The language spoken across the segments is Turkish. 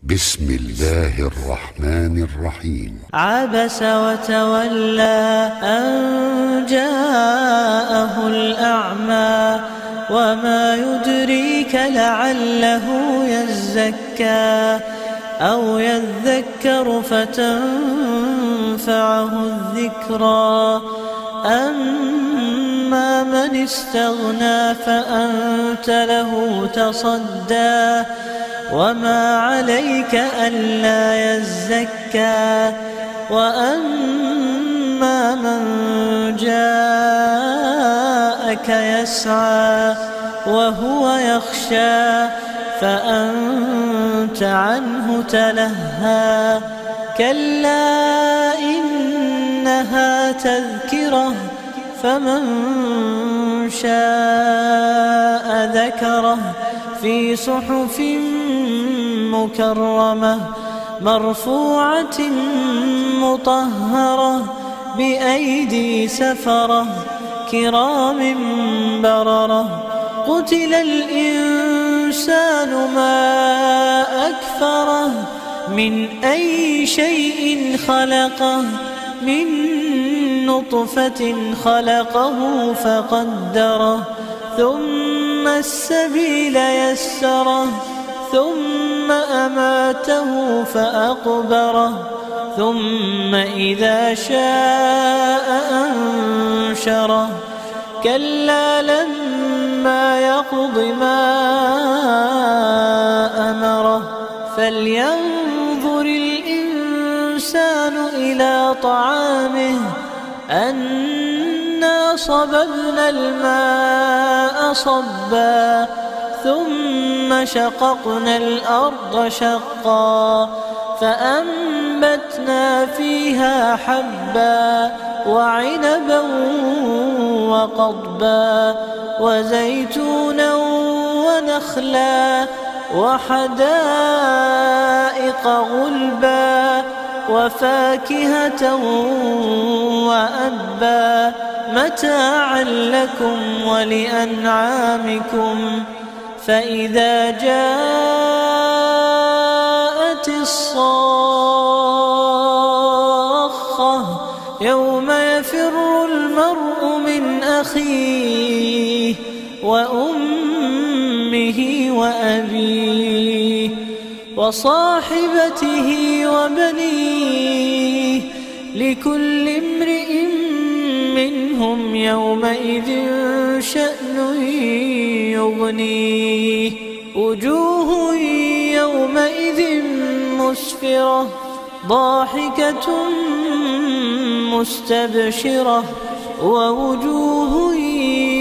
بسم الله الرحمن الرحيم. عبس وتولى أن جاءه الأعمى وما يدريك لعله يزكى أو يذكر فتنفعه الذكرى أما من استغنى فأنت له تصدى وما عليك ألا يزكى وأما من جاءك يسعى وهو يخشى فأنت عنه تلهى كلا إنها تذكرة فمن شاء ذكره في صحف مكرمة مرفوعة مطهرة بأيدي سفرة كرام بررة قتل الإنسان ما أكفره من أي شيء خلقه من نطفة خلقه فقدره ثم السبيل يسره ثم أماته فأقبره ثم إذا شاء أنشره كلا لما يقض ما أمره فلينظر الإنسان إلى طعامه أنا صببنا الماء صبا ثم شققنا الأرض شقا فأنبتنا فيها حبا وعنبا وقضبا وزيتونا ونخلا وحدائق غلبا وفاكهة وأبا متاعا لكم ولأنعامكم فإذا جاءت الصاخة يوم يفر المرء من أخيه وأمه وأبيه وصاحبته وبنيه لكل امرئ منهم يومئذ شأن يغنيه وجوه يومئذ مسفرة ضاحكة مستبشرة ووجوه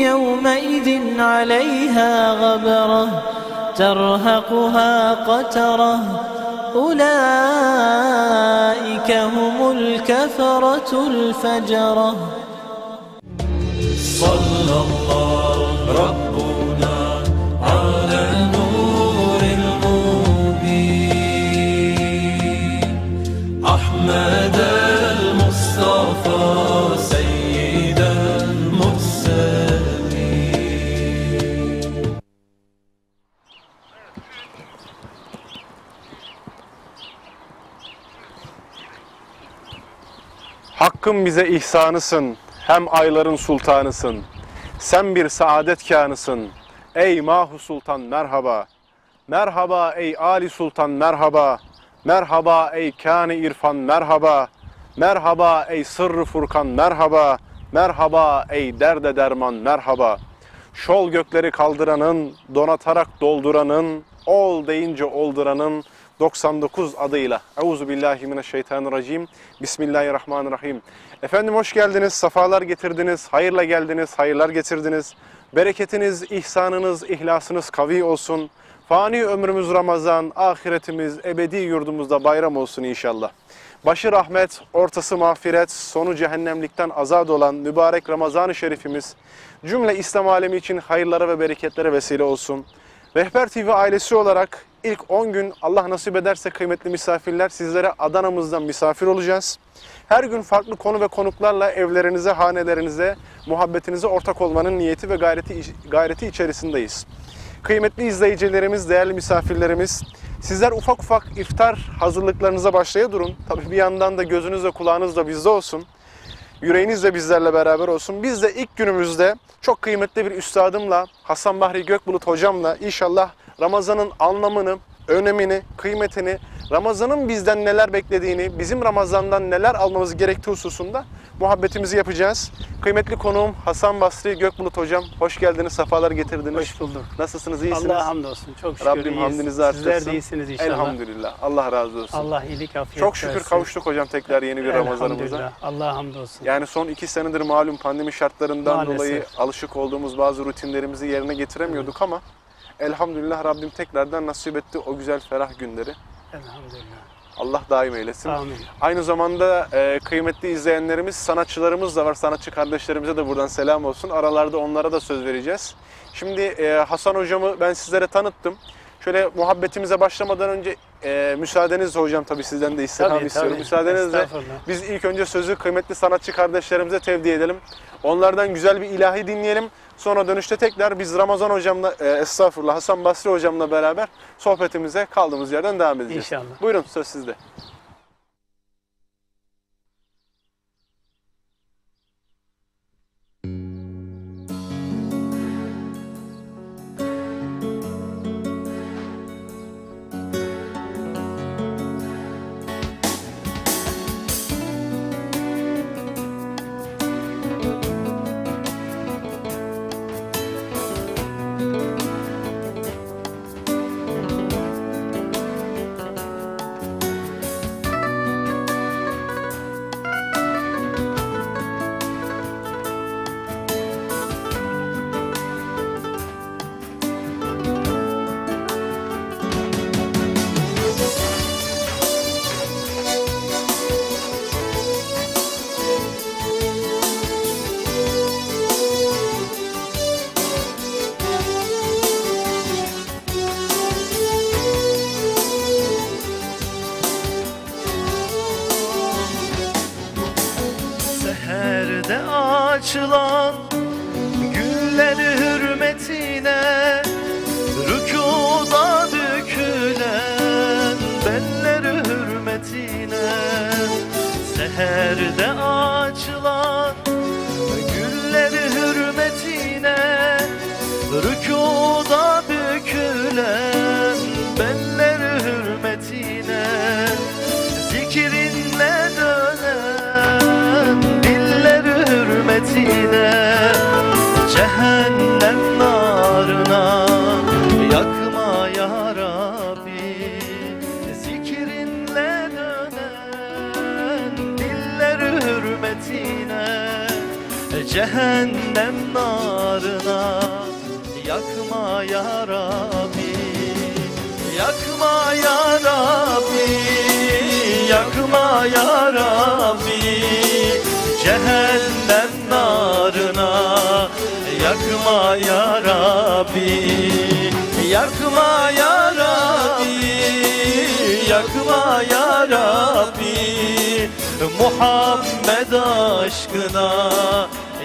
يومئذ عليها غبرة ترهقها قترة أولئك هم الكفرة الفجرة. صلى الله ربنا على نور المبين أحمد المصطفى سيد المرسلين. Hakkın bize ihsanısın, hem ayların sultanısın. Sen bir saadet kânısın. Ey Mahu Sultan merhaba. Merhaba ey Ali Sultan merhaba. Merhaba ey Kâne İrfan merhaba. Merhaba ey Sırrı Furkan merhaba. Merhaba ey derde derman merhaba. Şol gökleri kaldıranın, donatarak dolduranın, ol deyince olduranın 99 adıyla. Euzubillahimineşşeytanirracim. Bismillahirrahmanirrahim. Efendim hoş geldiniz, safalar getirdiniz, hayırla geldiniz, hayırlar getirdiniz. Bereketiniz, ihsanınız, ihlasınız kavi olsun. Fani ömrümüz Ramazan, ahiretimiz, ebedi yurdumuzda bayram olsun inşallah. Başı rahmet, ortası mağfiret, sonu cehennemlikten azad olan mübarek Ramazan-ı Şerifimiz cümle İslam alemi için hayırlara ve bereketlere vesile olsun. Rehber TV ailesi olarak ilk 10 gün Allah nasip ederse kıymetli misafirler sizlere Adana'mızdan misafir olacağız. Her gün farklı konu ve konuklarla evlerinize, hanelerinize, muhabbetinize ortak olmanın niyeti ve gayreti içerisindeyiz. Kıymetli izleyicilerimiz, değerli misafirlerimiz, Sizler ufak ufak iftar hazırlıklarınıza başlaya durun. Tabii bir yandan da gözünüz ve kulağınız da bizde olsun. Yüreğiniz de bizlerle beraber olsun. Biz de ilk günümüzde çok kıymetli bir üstadımla, Hasan Bahri Gökbulut hocamla inşallah Ramazan'ın anlamını, önemini, kıymetini, Ramazan'ın bizden neler beklediğini, bizim Ramazan'dan neler almamız gerektiği hususunda muhabbetimizi yapacağız. Kıymetli konuğum Hasan Basri Gökbulut hocam, hoş geldiniz, sefalar getirdiniz. Hoş bulduk. Nasılsınız, iyisiniz? Allah'a hamdolsun. Çok şükür Rabbim iyiyiz. hamdinizi artırsın. Sizler de iyisiniz inşallah. Elhamdülillah. Allah razı olsun. Allah iyilik afiyet Çok şükür versin. kavuştuk hocam tekrar yeni bir Ramazanımıza. Elhamdülillah. Allah'a hamdolsun. Yani son 2 senedir malum pandemi şartlarından Maalesef. dolayı alışık olduğumuz bazı rutinlerimizi yerine getiremiyorduk ama elhamdülillah Rabbim tekrardan nasip etti o güzel ferah günleri. Elhamdülillah. Allah daim eylesin. Amin. Aynı zamanda kıymetli izleyenlerimiz, sanatçılarımız da var. Sanatçı kardeşlerimize de buradan selam olsun. Aralarda onlara da söz vereceğiz. Şimdi Hasan hocamı ben sizlere tanıttım. Şöyle muhabbetimize başlamadan önce müsaadenizle hocam, tabii sizden de istirham istiyorum. Tabii. Müsaadenizle biz ilk önce sözü kıymetli sanatçı kardeşlerimize tevdi edelim. Onlardan güzel bir ilahi dinleyelim. Sonra dönüşte tekrar biz Ramazan hocamla, estağfurullah Hasan Basri hocamla beraber sohbetimize kaldığımız yerden devam edeceğiz. İnşallah. Buyurun, söz sizde. Seherde açılan güller hürmetine, rükuda dökülen beller hürmetine. Seherde açılan güller hürmetine, rükuda dökülen beller hürmetine. Zikrinle dönen diller hürmetine, cehennem narına yakma ya Rabbi. Zikrinle dönen diller hürmetine, cehennem narına yakma ya Rabbi. Yakma ya Rabbi, yakma ya Rabbi, cehennem narına yakma ya Rabbi. Yakma ya Rabbi, yakma ya Rabbi, Muhammed aşkına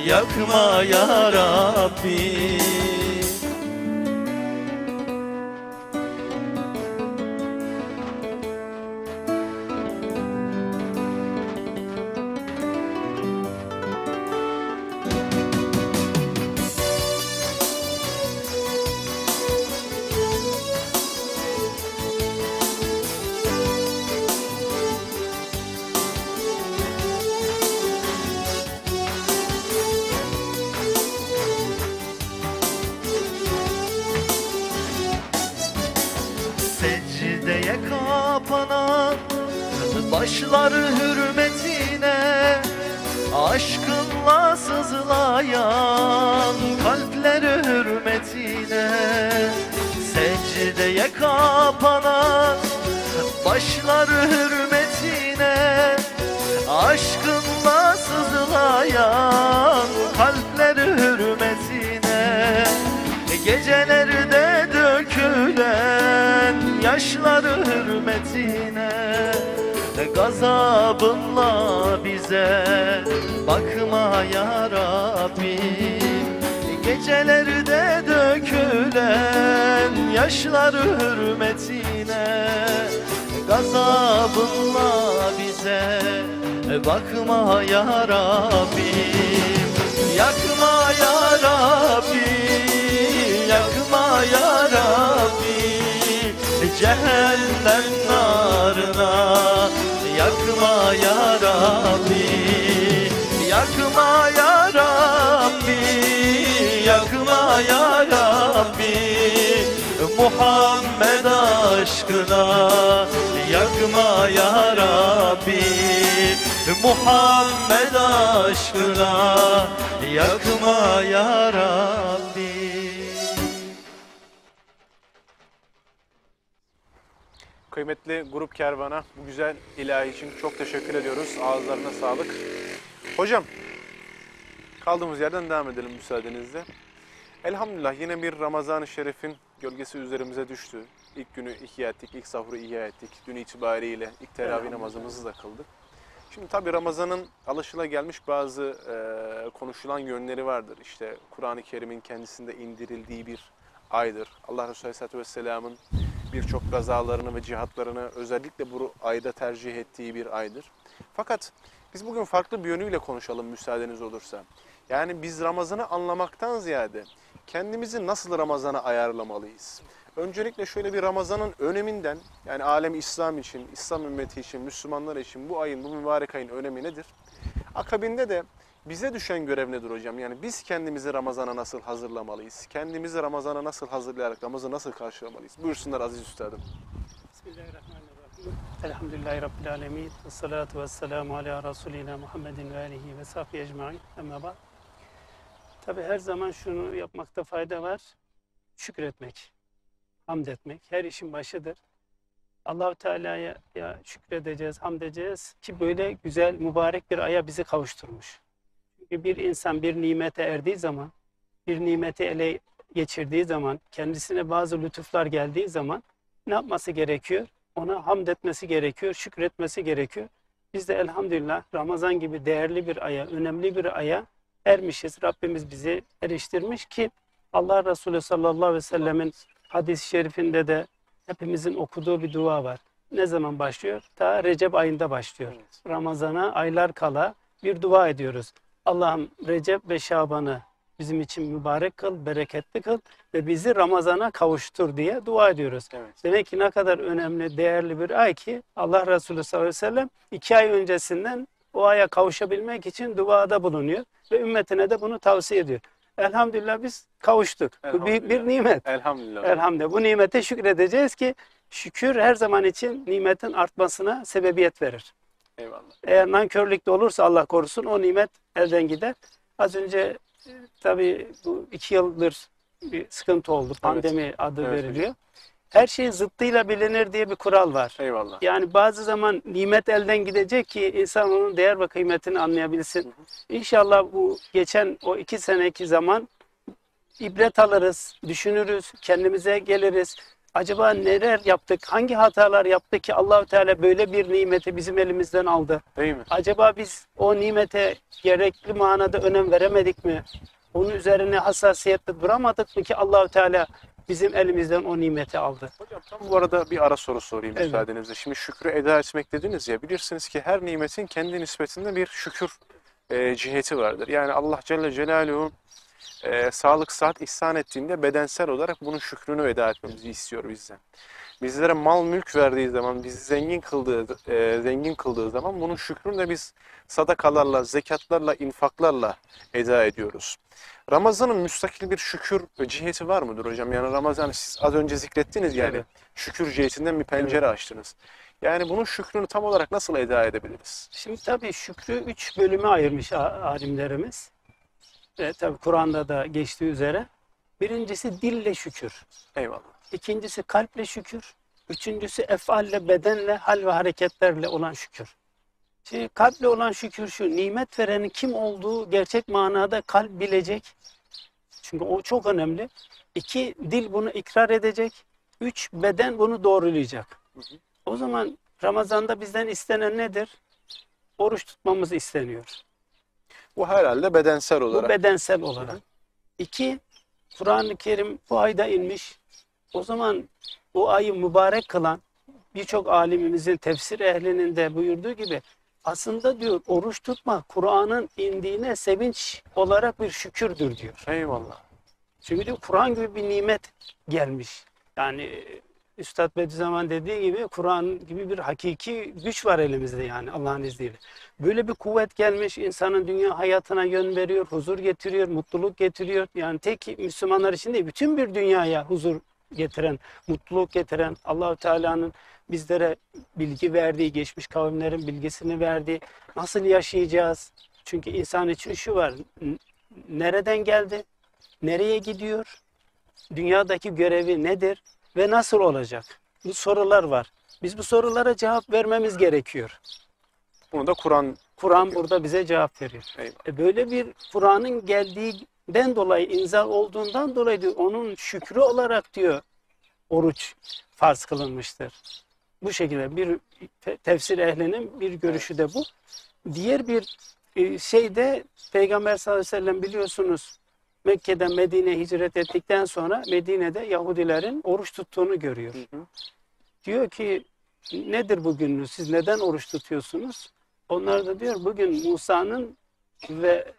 yakma ya Rabbi. Secdeye kapanan başlar hürmetine, aşkınla sızlayan kalpler hürmetine. Secdeye kapanan başlar hürmetine, aşkınla sızlayan kalpler hürmetine. Gecelerde dökülen yaşlar hürmetine, gazabınla bize bakma ya Rabbi. gecelerde dökülen yaşlar hürmetine. Gazabınla bize bakma ya Rabbim, yakma ya Rabbi, yakma ya Rabbi, cehennem narına. Yakma ya Rabbi, yakma ya Rabbi, yakma ya Rabbi, Muhammed aşkına. Yakma ya Rabbi, Muhammed aşkına. Yakma ya Rabbi. Kıymetli grup kervana bu güzel ilahi için çok teşekkür ediyoruz. Ağızlarına sağlık. Hocam, kaldığımız yerden devam edelim müsaadenizle. Elhamdülillah yine bir Ramazan-ı Şerif'in gölgesi üzerimize düştü. İlk günü ihya ettik, ilk sahuru ihya ettik. Dün itibariyle ilk teravih namazımızı da kıldık. Şimdi tabi Ramazan'ın alışılagelmiş bazı konuşulan yönleri vardır. İşte Kur'an-ı Kerim'in kendisinde indirildiği bir aydır. Allah Resulü Aleyhisselatü Vesselam'ın birçok gazalarını ve cihatlarını özellikle bu ayda tercih ettiği bir aydır. Fakat biz bugün farklı bir yönüyle konuşalım müsaadeniz olursa. Yani biz Ramazan'ı anlamaktan ziyade kendimizi nasıl Ramazan'a ayarlamalıyız? Öncelikle şöyle bir Ramazan'ın öneminden, yani alem İslam için, İslam ümmeti için, Müslümanlar için bu ayın, bu mübarek ayın önemi nedir? Akabinde de bize düşen görev nedir hocam? Yani biz kendimizi Ramazan'a nasıl hazırlamalıyız? Kendimizi Ramazan'a nasıl hazırlayarak Ramazan'ı nasıl karşılamalıyız? Buyursunlar aziz üstadım. Bismillahirrahmanirrahim. Elhamdülillahi Rabbil alemin. Vessalatu vesselamu ala Resulina Muhammedin ve alihi ve sahbihi ecmaîn. Amma ba'd. Tabi her zaman şunu yapmakta fayda var. Şükretmek, hamd etmek. Her işin başıdır. Allah-u Teala'ya şükredeceğiz, hamd edeceğiz ki böyle güzel, mübarek bir aya bizi kavuşturmuş. Çünkü bir insan bir nimete erdiği zaman, bir nimeti ele geçirdiği zaman, kendisine bazı lütuflar geldiği zaman ne yapması gerekiyor? Ona hamd etmesi gerekiyor, şükretmesi gerekiyor. Biz de elhamdülillah Ramazan gibi değerli bir aya, önemli bir aya ermişiz. Rabbimiz bizi eriştirmiş ki Allah Resulü sallallahu aleyhi ve sellemin hadis-i şerifinde de hepimizin okuduğu bir dua var. Ne zaman başlıyor? Ta Recep ayında başlıyor. Evet. Ramazana aylar kala bir dua ediyoruz. Allah'ım Recep ve Şaban'ı bizim için mübarek kıl, bereketli kıl ve bizi Ramazan'a kavuştur diye dua ediyoruz. Evet. Demek ki ne kadar önemli, değerli bir ay ki Allah Resulü sallallahu aleyhi ve sellem 2 ay öncesinden o aya kavuşabilmek için duada bulunuyor ve ümmetine de bunu tavsiye ediyor. Elhamdülillah biz kavuştuk. Bu büyük bir nimet. Elhamdülillah. Elhamdülillah. Bu nimete şükredeceğiz ki şükür her zaman için nimetin artmasına sebebiyet verir. Eyvallah. Eğer nankörlükte olursa Allah korusun o nimet elden gider. Az önce tabii bu 2 yıldır bir sıkıntı oldu. Pandemi adı Evet, veriliyor. Her şey zıttıyla bilinir diye bir kural var. Eyvallah. Yani bazı zaman nimet elden gidecek ki insan onun değer ve kıymetini anlayabilsin. İnşallah bu geçen o 2 seneki zaman ibret alırız, düşünürüz, kendimize geliriz. Acaba neler yaptık, hangi hatalar yaptık ki Allah-u Teala böyle bir nimeti bizim elimizden aldı? Değil mi? Acaba biz o nimete gerekli manada önem veremedik mi? Onun üzerine hassasiyetli duramadık mı ki Allah-u Teala bizim elimizden o nimeti aldı? Hocam tam bu arada bir ara soru sorayım Evet. müsaadenizle. Şimdi şükrü eda etmek dediniz ya, bilirsiniz ki her nimetin kendi nispetinde bir şükür ciheti vardır. Yani Allah Celle Celaluhu sağlık, sıhhat ihsan ettiğinde bedensel olarak bunun şükrünü eda etmemizi istiyor bizden. Bizlere mal mülk verdiği zaman, bizi zengin kıldığı zaman bunun şükrünü de biz sadakalarla, zekatlarla, infaklarla eda ediyoruz. Ramazan'ın müstakil bir şükür ciheti var mıdır hocam? Yani Ramazan'ı siz az önce zikrettiniz yani. Evet. Şükür cihetinden bir pencere açtınız. Yani bunun şükrünü tam olarak nasıl eda edebiliriz? Şimdi tabii şükrü 3 bölüme ayırmış alimlerimiz. Tabii Kur'an'da da geçtiği üzere. Birincisi dille şükür. Eyvallah. İkincisi kalple şükür. Üçüncüsü efalle, bedenle, hal ve hareketlerle olan şükür. Şimdi kalple olan şükür şu, nimet verenin kim olduğu gerçek manada kalp bilecek. Çünkü o çok önemli. 2, dil bunu ikrar edecek. 3, beden bunu doğrulayacak. O zaman Ramazan'da bizden istenen nedir? Oruç tutmamız isteniyor. Bu herhalde bedensel olarak. Bu bedensel olarak. 2, Kur'an-ı Kerim bu ayda inmiş. O zaman o ayı mübarek kılan birçok alimimizin, tefsir ehlinin de buyurduğu gibi aslında diyor oruç tutma Kur'an'ın indiğine sevinç olarak bir şükürdür diyor. Eyvallah. Çünkü diyor Kur'an gibi bir nimet gelmiş. Yani Üstad Bediüzzaman dediği gibi Kur'an gibi bir hakiki güç var elimizde yani Allah'ın izniyle. Böyle bir kuvvet gelmiş, insanın dünya hayatına yön veriyor, huzur getiriyor, mutluluk getiriyor. Yani tek Müslümanlar için değil, bütün bir dünyaya huzur getiren, mutluluk getiren, Allahu Teala'nın bizlere bilgi verdiği, geçmiş kavimlerin bilgisini verdiği, nasıl yaşayacağız? Çünkü insan için şu var, nereden geldi, nereye gidiyor, dünyadaki görevi nedir ve nasıl olacak? Bu sorular var. Biz bu sorulara cevap vermemiz gerekiyor. Bunu da Kur'an burada bize cevap veriyor. Eyvallah. Böyle bir Kur'an'ın geldiğinden dolayı, inzal olduğundan dolayı diyor, onun şükrü olarak diyor oruç farz kılınmıştır. Bu şekilde bir tefsir ehlinin bir görüşü de bu. Diğer bir şeyde Peygamber sallallahu aleyhi ve sellem biliyorsunuz Mekke'den Medine'ye hicret ettikten sonra Medine'de Yahudilerin oruç tuttuğunu görüyor. Diyor ki nedir bugününüz? Siz neden oruç tutuyorsunuz? Onlar da diyor bugün Musa'nın ve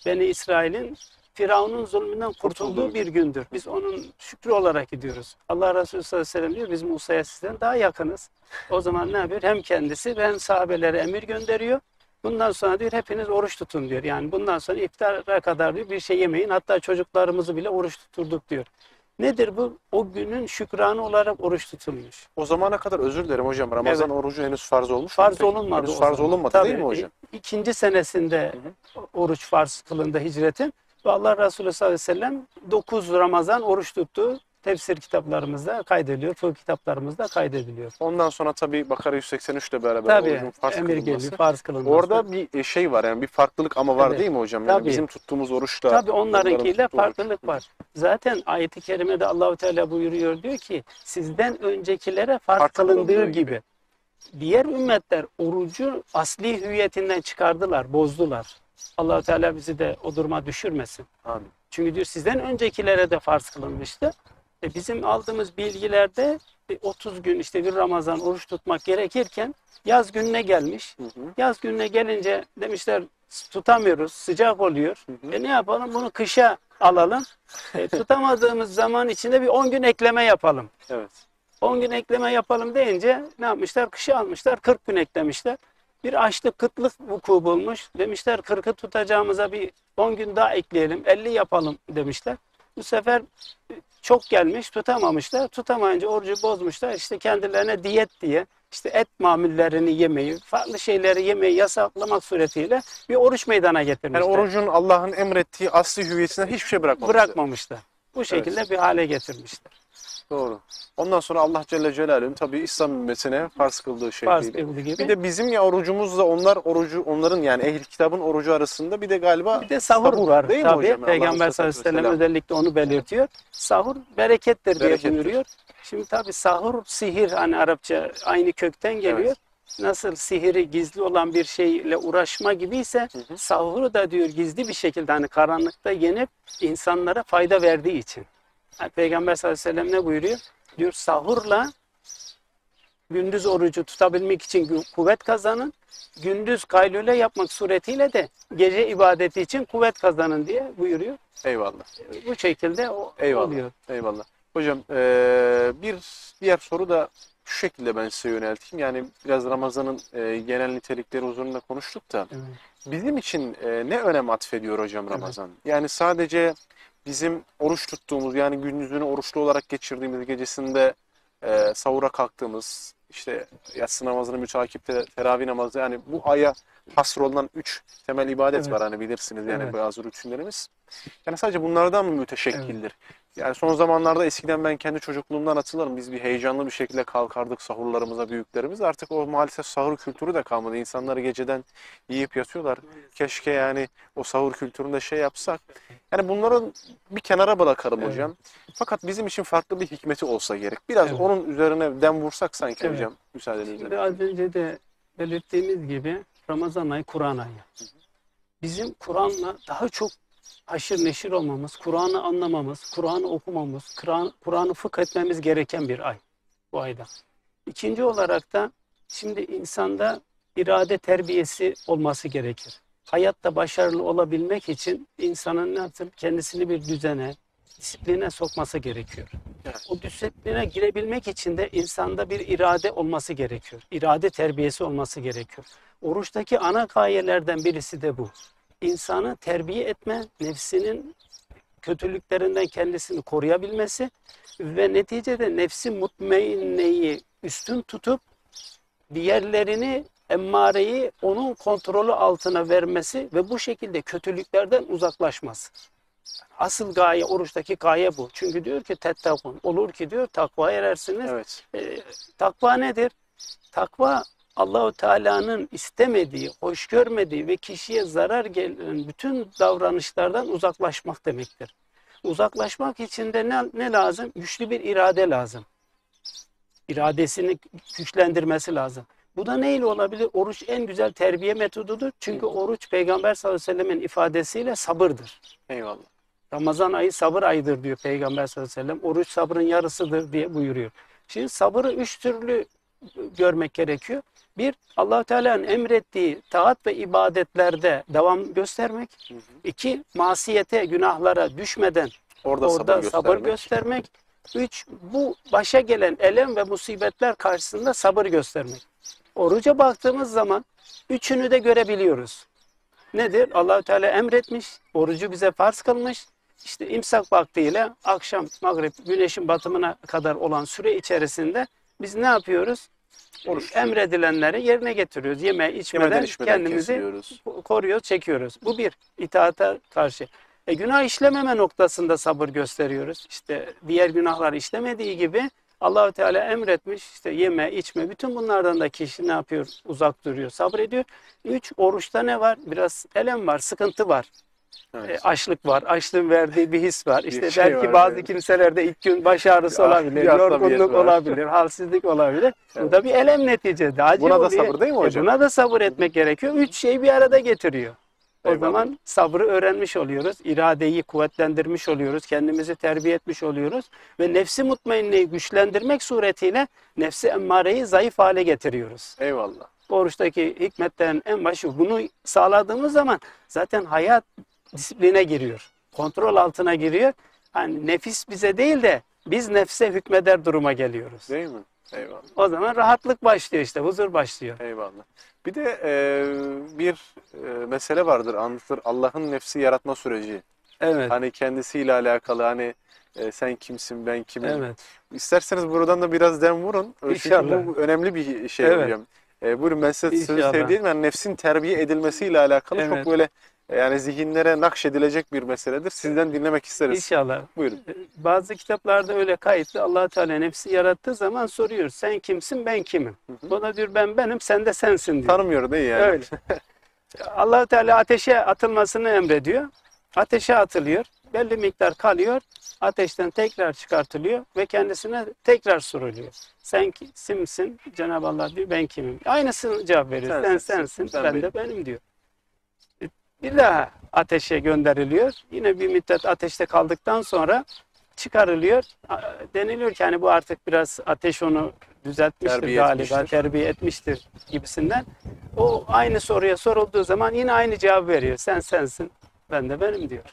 Beni İsrail'in Firavun'un zulmünden kurtulduğu bir gündür. Biz onun şükrü olarak gidiyoruz. Allah Resulü sallallahu aleyhi ve sellem diyor biz Musa'ya sizden daha yakınız. O zaman ne yapıyor? Hem kendisi hem sahabelere emir gönderiyor. Bundan sonra diyor hepiniz oruç tutun diyor. Yani bundan sonra iftara kadar diyor bir şey yemeyin. Hatta çocuklarımızı bile oruç tuturduk diyor. Nedir bu? O günün şükranı olarak oruç tutulmuş. O zamana kadar özür dilerim hocam. Ramazan orucu henüz farz olmuş mu? Farz olunmadı. Henüz farz olunmadı değil mi hocam? İkinci senesinde oruç farz kılındı hicretin. Ve Allah Resulü sallallahu aleyhi ve sellem 9 Ramazan oruç tuttu. Tefsir kitaplarımızda kaydediliyor, fıkıh kitaplarımızda kaydediliyor. Ondan sonra tabii Bakara 183 ile beraber orucun farz emir kılınması. geliyor, farz kılınması. Orada bir şey var yani bir farklılık ama var Evet. değil mi hocam? Yani Tabii. bizim tuttuğumuz oruçla Tabii onlarınkiyle tuttuğu farklılık var. Zaten ayet-i kerimede Allahu Teala buyuruyor diyor ki sizden öncekilere farz kılındığı gibi. Diğer ümmetler orucu asli hüviyetinden çıkardılar, bozdular. Allahu Teala bizi de o duruma düşürmesin. Amin. Çünkü diyor sizden öncekilere de farz kılınmıştı. Bizim aldığımız bilgilerde 30 gün işte bir Ramazan oruç tutmak gerekirken yaz gününe gelmiş. Yaz gününe gelince demişler tutamıyoruz, sıcak oluyor. Ne yapalım? Bunu kışa alalım. Tutamadığımız zaman içinde bir 10 gün ekleme yapalım. Evet. 10 gün ekleme yapalım deyince ne yapmışlar? Kışa almışlar, 40 gün eklemişler. Bir açlık, kıtlık vuku bulmuş. Demişler 40'ı tutacağımıza bir 10 gün daha ekleyelim, 50 yapalım demişler. Bu sefer çok gelmiş, tutamamışlar. Tutamayınca orucu bozmuşlar. İşte kendilerine diyet diye işte et mamullerini yemeyi, farklı şeyleri yemeyi yasaklamak suretiyle bir oruç meydana getirmişler. Yani orucun Allah'ın emrettiği asli hüviyetinden hiçbir şey bırakmamışlar. Bu şekilde bir hale getirmişler. Doğru. Ondan sonra Allah Celle Celaluhu'nun tabii İslam ümmetine farz kıldığı şey Farz değil. kıldığı gibi. Bir de bizim ya orucumuzla onların yani ehli kitabın orucu arasında bir de galiba Bir de sahur var değil mi tabii. hocam? Peygamber sallallahu aleyhi ve sellem özellikle onu belirtiyor. Sahur berekettir diye buyuruyor. Şimdi tabii sahur sihir hani Arapça aynı kökten geliyor. Evet. Nasıl sihiri gizli olan bir şeyle uğraşma gibiyse sahuru da diyor gizli bir şekilde hani karanlıkta yenip insanlara fayda verdiği için. Yani Peygamber sallallahu aleyhi ve sellem ne buyuruyor? Diyor sahurla gündüz orucu tutabilmek için kuvvet kazanın. Gündüz kaylule yapmak suretiyle de gece ibadeti için kuvvet kazanın diye buyuruyor. Eyvallah. Bu şekilde oluyor. Eyvallah. Hocam bir diğer soru da şu şekilde ben size yönelteyim. Yani biraz Ramazan'ın genel nitelikleri huzurunda konuştuk da Evet. bizim için ne önem atfediyor hocam Ramazan? Yani sadece bizim oruç tuttuğumuz yani gündüzünü oruçlu olarak geçirdiğimiz gecesinde sahura kalktığımız işte yatsı namazını mütakipte teravih namazı yani bu aya hasrolunan 3 temel ibadet Evet. var hani bilirsiniz yani Evet. bazı rutinlerimiz. Yani sadece bunlardan mı müteşekkildir? Yani son zamanlarda eskiden ben kendi çocukluğumdan hatırlarım. Biz bir heyecanlı bir şekilde kalkardık sahurlarımıza büyüklerimiz. Artık o maalesef sahur kültürü de kalmadı. İnsanlar geceden yiyip yatıyorlar. Keşke yani o sahur kültüründe şey yapsak. Yani bunları bir kenara bırakalım Evet. hocam. Fakat bizim için farklı bir hikmeti olsa gerek. Biraz Evet. onun üzerine dem vursak sanki Evet. hocam müsaadenizle. Şimdi az önce de belirttiğimiz gibi Ramazan ayı Kur'an ayı. Bizim Kur'an'la daha çok haşır neşir olmamız, Kur'an'ı anlamamız, Kur'an'ı okumamız, Kur'an'ı fıkh etmemiz gereken bir ay bu ayda. İkinci olarak da şimdi insanda irade terbiyesi olması gerekir. Hayatta başarılı olabilmek için insanın ne yapsın? Kendisini bir düzene, disipline sokması gerekiyor. Evet. O disipline girebilmek için de insanda bir irade olması gerekiyor. İrade terbiyesi olması gerekiyor. Oruçtaki ana gayelerden birisi de bu. İnsanı terbiye etme, nefsinin kötülüklerinden kendisini koruyabilmesi ve neticede nefsi mutmainneyi üstün tutup diğerlerini, emmareyi onun kontrolü altına vermesi ve bu şekilde kötülüklerden uzaklaşması. Asıl gaye, oruçtaki gaye bu. Çünkü diyor ki tettakun. Olur ki diyor takvaya erersiniz. Evet. Takva nedir? Takva Allahu Teala'nın istemediği, hoş görmediği ve kişiye zarar gelen bütün davranışlardan uzaklaşmak demektir. Uzaklaşmak için de ne lazım? Güçlü bir irade lazım. İradesini güçlendirmesi lazım. Bu da neyle olabilir? Oruç en güzel terbiye metodudur. Çünkü oruç Peygamber sallallahu aleyhi ve sellemin ifadesiyle sabırdır. Eyvallah. Ramazan ayı sabır ayıdır diyor Peygamber sallallahu aleyhi ve sellem. Oruç sabrın yarısıdır diye buyuruyor. Şimdi sabırı üç türlü görmek gerekiyor. Bir, Allah-u Teala'nın emrettiği taat ve ibadetlerde devam göstermek. İki, masiyete, günahlara düşmeden orada sabır göstermek. Üç, bu başa gelen elem ve musibetler karşısında sabır göstermek. Oruca baktığımız zaman üçünü de görebiliyoruz. Nedir? Allah-u Teala emretmiş, orucu bize farz kılmış. İşte imsak vaktiyle akşam, mağrib, güneşin batımına kadar olan süre içerisinde biz ne yapıyoruz? Oruç. Emredilenleri yerine getiriyoruz. Yeme, içmeden kendimizi koruyoruz, çekiyoruz. Bu bir, itaata karşı. Günah işlememe noktasında sabır gösteriyoruz. İşte diğer günahlar işlemediği gibi Allah-u Teala emretmiş, işte yeme, içme, bütün bunlardan da kişi ne yapıyor? Uzak duruyor, sabrediyor. Üç, oruçta ne var? Biraz elem var, sıkıntı var. Evet. Açlık var, açlığın verdiği bir his var. İşte şey belki var bazı yani. kimselerde ilk gün baş ağrısı olabilir, yorgunluk olabilir, halsizlik olabilir. Bu da bir elem neticede. Acı Buna da oluyor. sabır değil mi hocam? Buna da sabır etmek gerekiyor. Üç şeyi bir arada getiriyor. O Eyvallah. zaman sabrı öğrenmiş oluyoruz. İradeyi kuvvetlendirmiş oluyoruz. Kendimizi terbiye etmiş oluyoruz. Ve nefsi mutmainneyi güçlendirmek suretiyle nefsi emmareyi zayıf hale getiriyoruz. Eyvallah. Oruçtaki hikmetlerin en başı. Bunu sağladığımız zaman zaten hayat disipline giriyor. Kontrol altına giriyor. Hani nefis bize değil de biz nefse hükmeder duruma geliyoruz. Değil mi? Eyvallah. O zaman rahatlık başlıyor işte, huzur başlıyor. Eyvallah. Bir de bir mesele vardır, anlatılır. Allah'ın nefsi yaratma süreci. Evet. Hani kendisiyle alakalı, hani sen kimsin, ben kimim. Evet. İsterseniz buradan da biraz dem vurun. İnşallah. Çünkü bu önemli bir şey Evet. hocam. Buyurun, ben size sözü İnşallah. sevdiğim, yani nefsin terbiye edilmesiyle alakalı Evet. çok böyle yani zihinlere nakşedilecek bir meseledir. Sizden dinlemek isteriz. İnşallah. Buyurun. Bazı kitaplarda öyle kayıtlı. Allah Teala nefsi yarattığı zaman soruyor. Sen kimsin, ben kimim? O da diyor ben benim, sen de sensin diyor. Tanımıyor değil yani. Öyle. Allah Teala ateşe atılmasını emrediyor. Ateşe atılıyor. Belli miktar kalıyor. Ateşten tekrar çıkartılıyor ve kendisine tekrar soruluyor. Sen kimsin? Cenab-ı Allah diyor ben kimim? Aynısını cevap veriyor. Sen sensin, ben de benim diyor. Bir daha ateşe gönderiliyor. Yine bir müddet ateşte kaldıktan sonra çıkarılıyor. Deniliyor ki hani bu artık biraz ateş onu düzeltmiştir Terbiye galiba, etmiştir. terbiye etmiştir gibisinden. O aynı soruya sorulduğu zaman yine aynı cevap veriyor. Sen sensin, ben de benim diyor.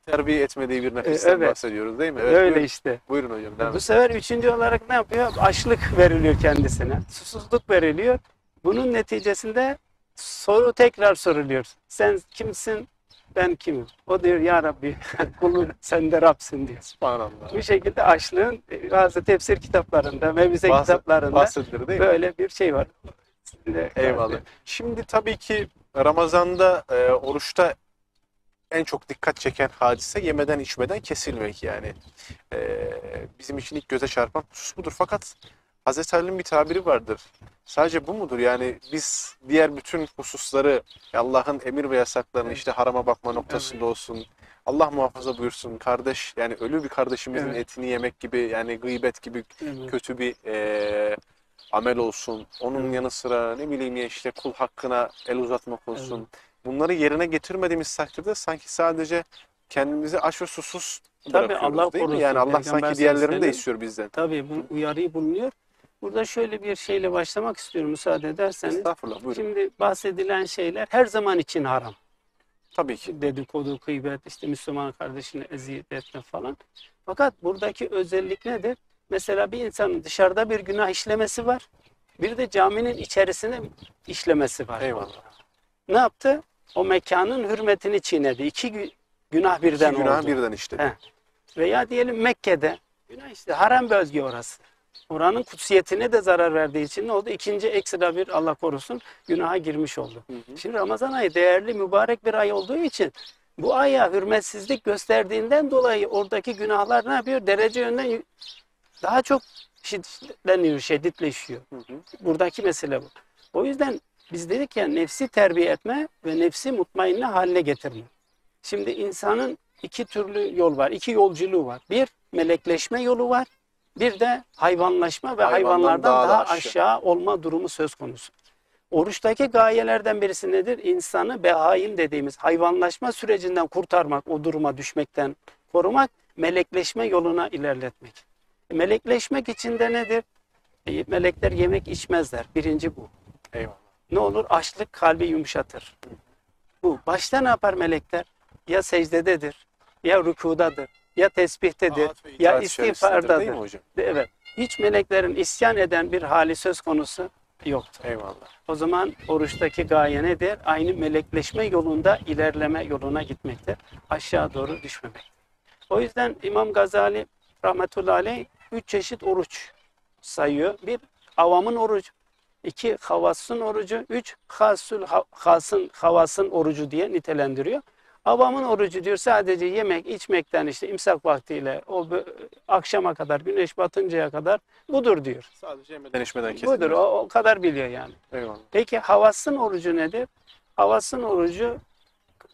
Terbiye etmediği bir nefisten Evet. bahsediyoruz değil mi? Evet, Öyle buyurun. işte. Buyurun hocam. Devam Bu edin. sefer üçüncü olarak ne yapıyor? Açlık veriliyor kendisine. Susuzluk veriliyor. Bunun neticesinde soru tekrar soruluyor. Sen kimsin? Ben kimim? O diyor ya Rabbi kulun sen de Rab'sin diyor. Subhanallah. Bu şekilde açlığın bazı tefsir kitaplarında, mevize kitaplarında bahsedilir değil mi? böyle bir şey var. Eyvallah. Şimdi tabii ki Ramazan'da oruçta en çok dikkat çeken hadise yemeden içmeden kesilmek yani. Bizim için ilk göze çarpan husus budur. Fakat Hazreti Ali'nin bir tabiri vardır. Sadece bu mudur? Yani biz diğer bütün hususları, Allah'ın emir ve yasaklarını işte harama bakma noktasında olsun. Allah muhafaza buyursun kardeş, yani ölü bir kardeşimizin Evet. etini yemek gibi, yani gıybet gibi Evet. kötü bir amel olsun. Onun yanı sıra ne bileyim ya işte kul hakkına el uzatmak olsun. Bunları yerine getirmediğimiz takdirde sanki sadece kendimizi aç ve susuz Tabii, bırakıyoruz Allah değil mi? korusun. Yani Allah Peygamber sanki sallallahu diğerlerini aleyhi de ve istiyor bizden. Tabii bu uyarıyı bulunuyor. Burada şöyle bir şeyle başlamak istiyorum müsaade ederseniz. Estağfurullah, buyurun. Şimdi bahsedilen şeyler her zaman için haram. Tabii ki. Dedikodu, gıybet, işte Müslüman kardeşini eziyet etme falan. Fakat buradaki özellik nedir? Mesela bir insanın dışarıda bir günah işlemesi var. Bir de caminin içerisinde işlemesi var. Eyvallah. Ne yaptı? O mekanın hürmetini çiğnedi. İki günah birden İki günah oldu. birden işte. He. Veya diyelim Mekke'de, günah işte haram bölge orası. Oranın kutsiyetine de zarar verdiği için ne oldu? İkinci ekstra bir, Allah korusun, günaha girmiş oldu. Şimdi Ramazan ayı değerli, mübarek bir ay olduğu için bu aya hürmetsizlik gösterdiğinden dolayı oradaki günahlar ne yapıyor? Derece yönden daha çok şiddetleniyor, şiddetleşiyor. Buradaki mesele bu. O yüzden biz dedik ya, nefsi terbiye etme ve nefsi mutmainne haline getirme. Şimdi insanın iki türlü yol var, iki yolculuğu var. Bir, melekleşme yolu var. Bir de hayvanlaşma ve hayvanlardan daha aşağı olma durumu söz konusu. Oruçtaki gayelerden birisi nedir? İnsanı behaim dediğimiz hayvanlaşma sürecinden kurtarmak, o duruma düşmekten korumak, melekleşme yoluna ilerletmek. Melekleşmek için de nedir? Melekler yemek içmezler. Birinci bu. Eyvallah. Ne olur? Açlık kalbi yumuşatır. Bu. Başta ne yapar melekler? Ya secdededir, ya rükudadır, ya tesbihtedir, ya istiğfardadır. Değil mi hocam? Evet. Hiç meleklerin isyan eden bir hali söz konusu yoktur. Eyvallah. O zaman oruçtaki gaye nedir? Aynı melekleşme yolunda, ilerleme yoluna gitmektir. Aşağı doğru düşmemek. O yüzden İmam Gazali rahmetullahi aleyh 3 çeşit oruç sayıyor. Bir, avamın orucu. 2, havasın orucu. 3, havasın orucu diye nitelendiriyor. Avamın orucu diyor sadece yemek içmekten, işte imsak vaktiyle o akşama kadar, güneş batıncaya kadar budur diyor. Sadece yemeden içmeden kesin. Budur, o kadar biliyor yani. Eyvallah. Peki havasın orucu nedir? Havasın orucu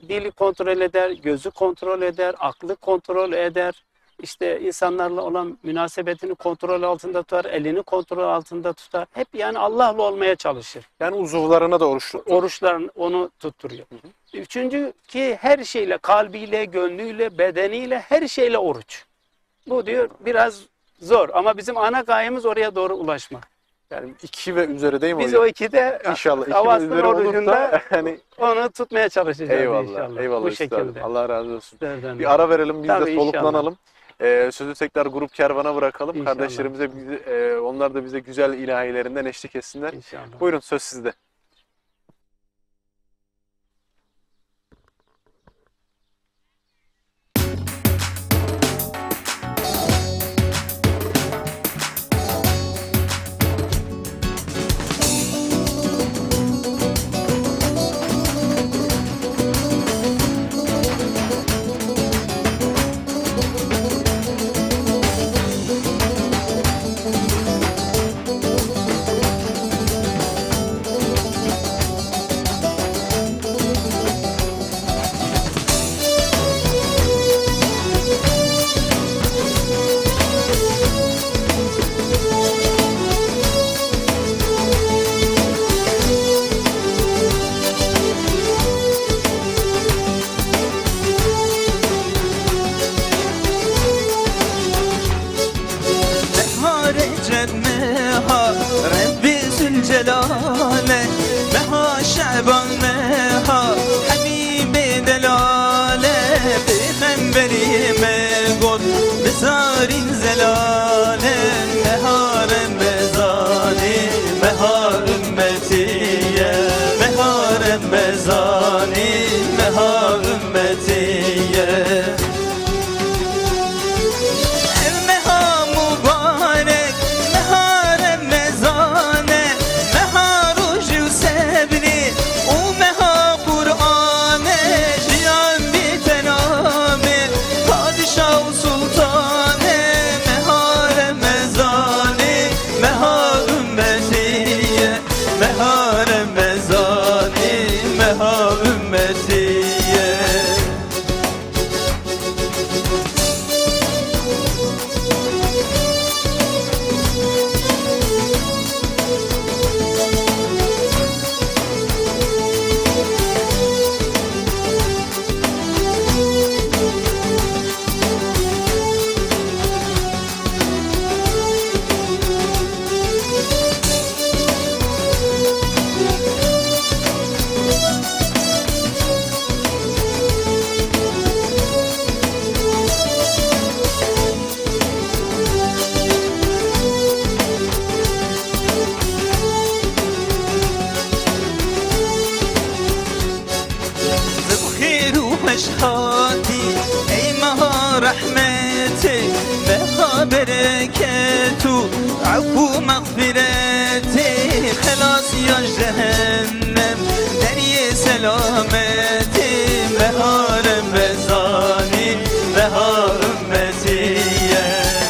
dili kontrol eder, gözü kontrol eder, aklı kontrol eder. İşte insanlarla olan münasebetini kontrol altında tutar, elini kontrol altında tutar. Hep yani Allah'la olmaya çalışır. Yani uzuvlarına da oruç tutuyor. Oruçların onu tutturuyor. Üçüncü ki her şeyle, kalbiyle, gönlüyle, bedeniyle, her şeyle oruç. Bu diyor biraz zor ama bizim ana gayemiz oraya doğru ulaşmak. Yani 2 ve üzeri değil mi Biz hocam? o ikide İnşallah 2 ve havasın üzeri orucunda olursa yani onu tutmaya çalışacağız eyvallah. inşallah. Eyvallah Bu üstadım. şekilde. Allah razı olsun. Sizlerden Bir ara verelim, biz Tabii, de soluklanalım. Sözü tekrar grup kervana bırakalım. İnşallah. Kardeşlerimize onlar da bize güzel ilahilerinden eşlik etsinler. İnşallah. Buyurun, söz sizde. Celale meha şaban meha habibi delale Peygamberi megod bezarin zelale meharem bezani mehar ümmetiye meharem bezani mehar ümmetiye Mehar ümmetiye مشهاتی ای مها رحمتی بها برکتو عفو مغفرتی خلاص یا جهنم دری سلامتی مهارم بزانی مها امتیه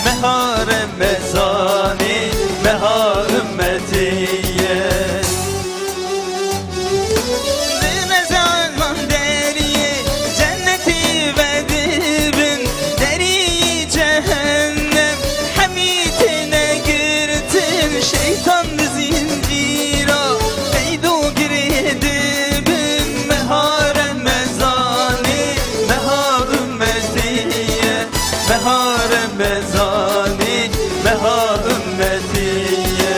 مهارم بزانی مها امتیه şeytan zincira eydu girdibim meharem mezani meha ümmetiye meharem mezani meha ümmetiye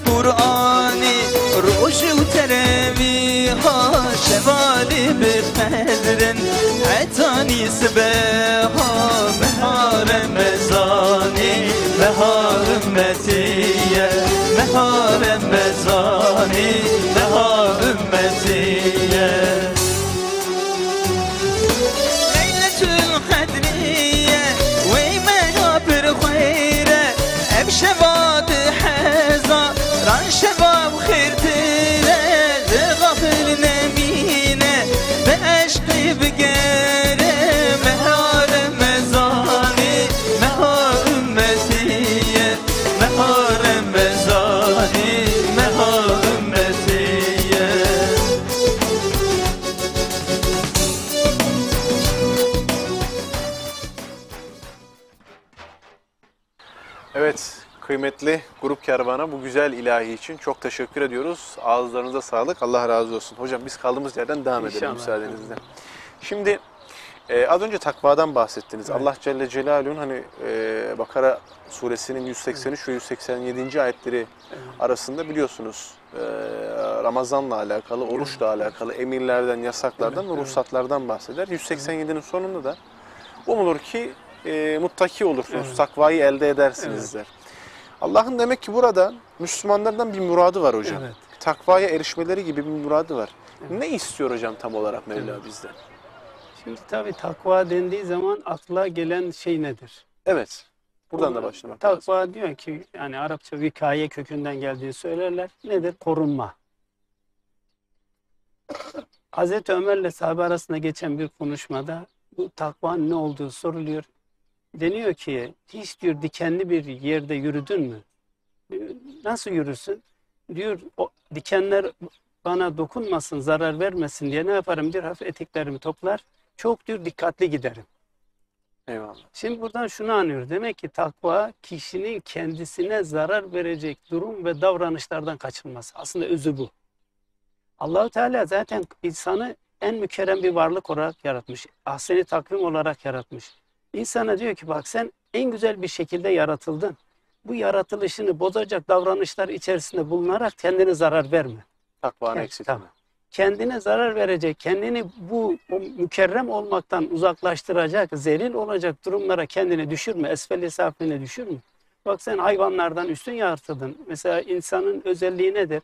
قرآنی روش و تروی ها شوالی بقدرن عطانی سبه ها مهار مزانی مهار امتیه مهار مزانی مهار امتیه لیلة القدریه وی مها پر خیره اب شواد حزا ران شباب خيرتنا غافل نمينا بعشقي بقانا مهار مزاني مهار أمتية مهار مزاني مهار أمتية Evet, kıymetli grup kervana bu güzel ilahi için çok teşekkür ediyoruz. Ağızlarınıza sağlık. Allah razı olsun. Hocam biz kaldığımız yerden devam edelim İnşallah. müsaadenizle. Şimdi az önce takvadan bahsettiniz. Evet. Allah Celle Celaluhu'nun hani Bakara suresinin 183 ve 187. ayetleri arasında biliyorsunuz Ramazan'la alakalı, oruçla alakalı emirlerden, yasaklardan ve ruhsatlardan bahseder. 187'nin sonunda da umulur ki muttaki olursunuz, Evet. takvayı elde edersiniz der. Allah'ın demek ki burada Müslümanlardan bir muradı var hocam. Evet. Takvaya erişmeleri gibi bir muradı var. Ne istiyor hocam tam olarak Mevla bizden? Şimdi tabii takva dendiği zaman akla gelen şey nedir? Evet. Buradan da başlamak lazım. Takva diyor ki yani Arapça vikaye kökünden geldiğini söylerler. Nedir? Korunma. Hazreti Ömer'le sahabe arasında geçen bir konuşmada bu takvanın ne olduğu soruluyor. Deniyor ki hiç diyor dikenli bir yerde yürüdün mü? Nasıl yürürsün? Diyor o dikenler bana dokunmasın, zarar vermesin diye ne yaparım diyor. Hafif eteklerimi toplar. Çok diyor dikkatli giderim. Eyvallah. Şimdi buradan şunu anlıyoruz. Demek ki takva kişinin kendisine zarar verecek durum ve davranışlardan kaçınması. Aslında özü bu. Allahu Teala zaten insanı en mükerrem bir varlık olarak yaratmış. Ahseni takvim olarak yaratmış. İnsana diyor ki bak sen en güzel bir şekilde yaratıldın. Bu yaratılışını bozacak davranışlar içerisinde bulunarak kendine zarar verme. Takvanı Evet, eksiltme. tamam. Kendine zarar verecek, kendini bu o mükerrem olmaktan uzaklaştıracak, zelil olacak durumlara kendini düşürme, esfel-i safline düşürme. Bak sen hayvanlardan üstün yaratıldın. Mesela insanın özelliği nedir?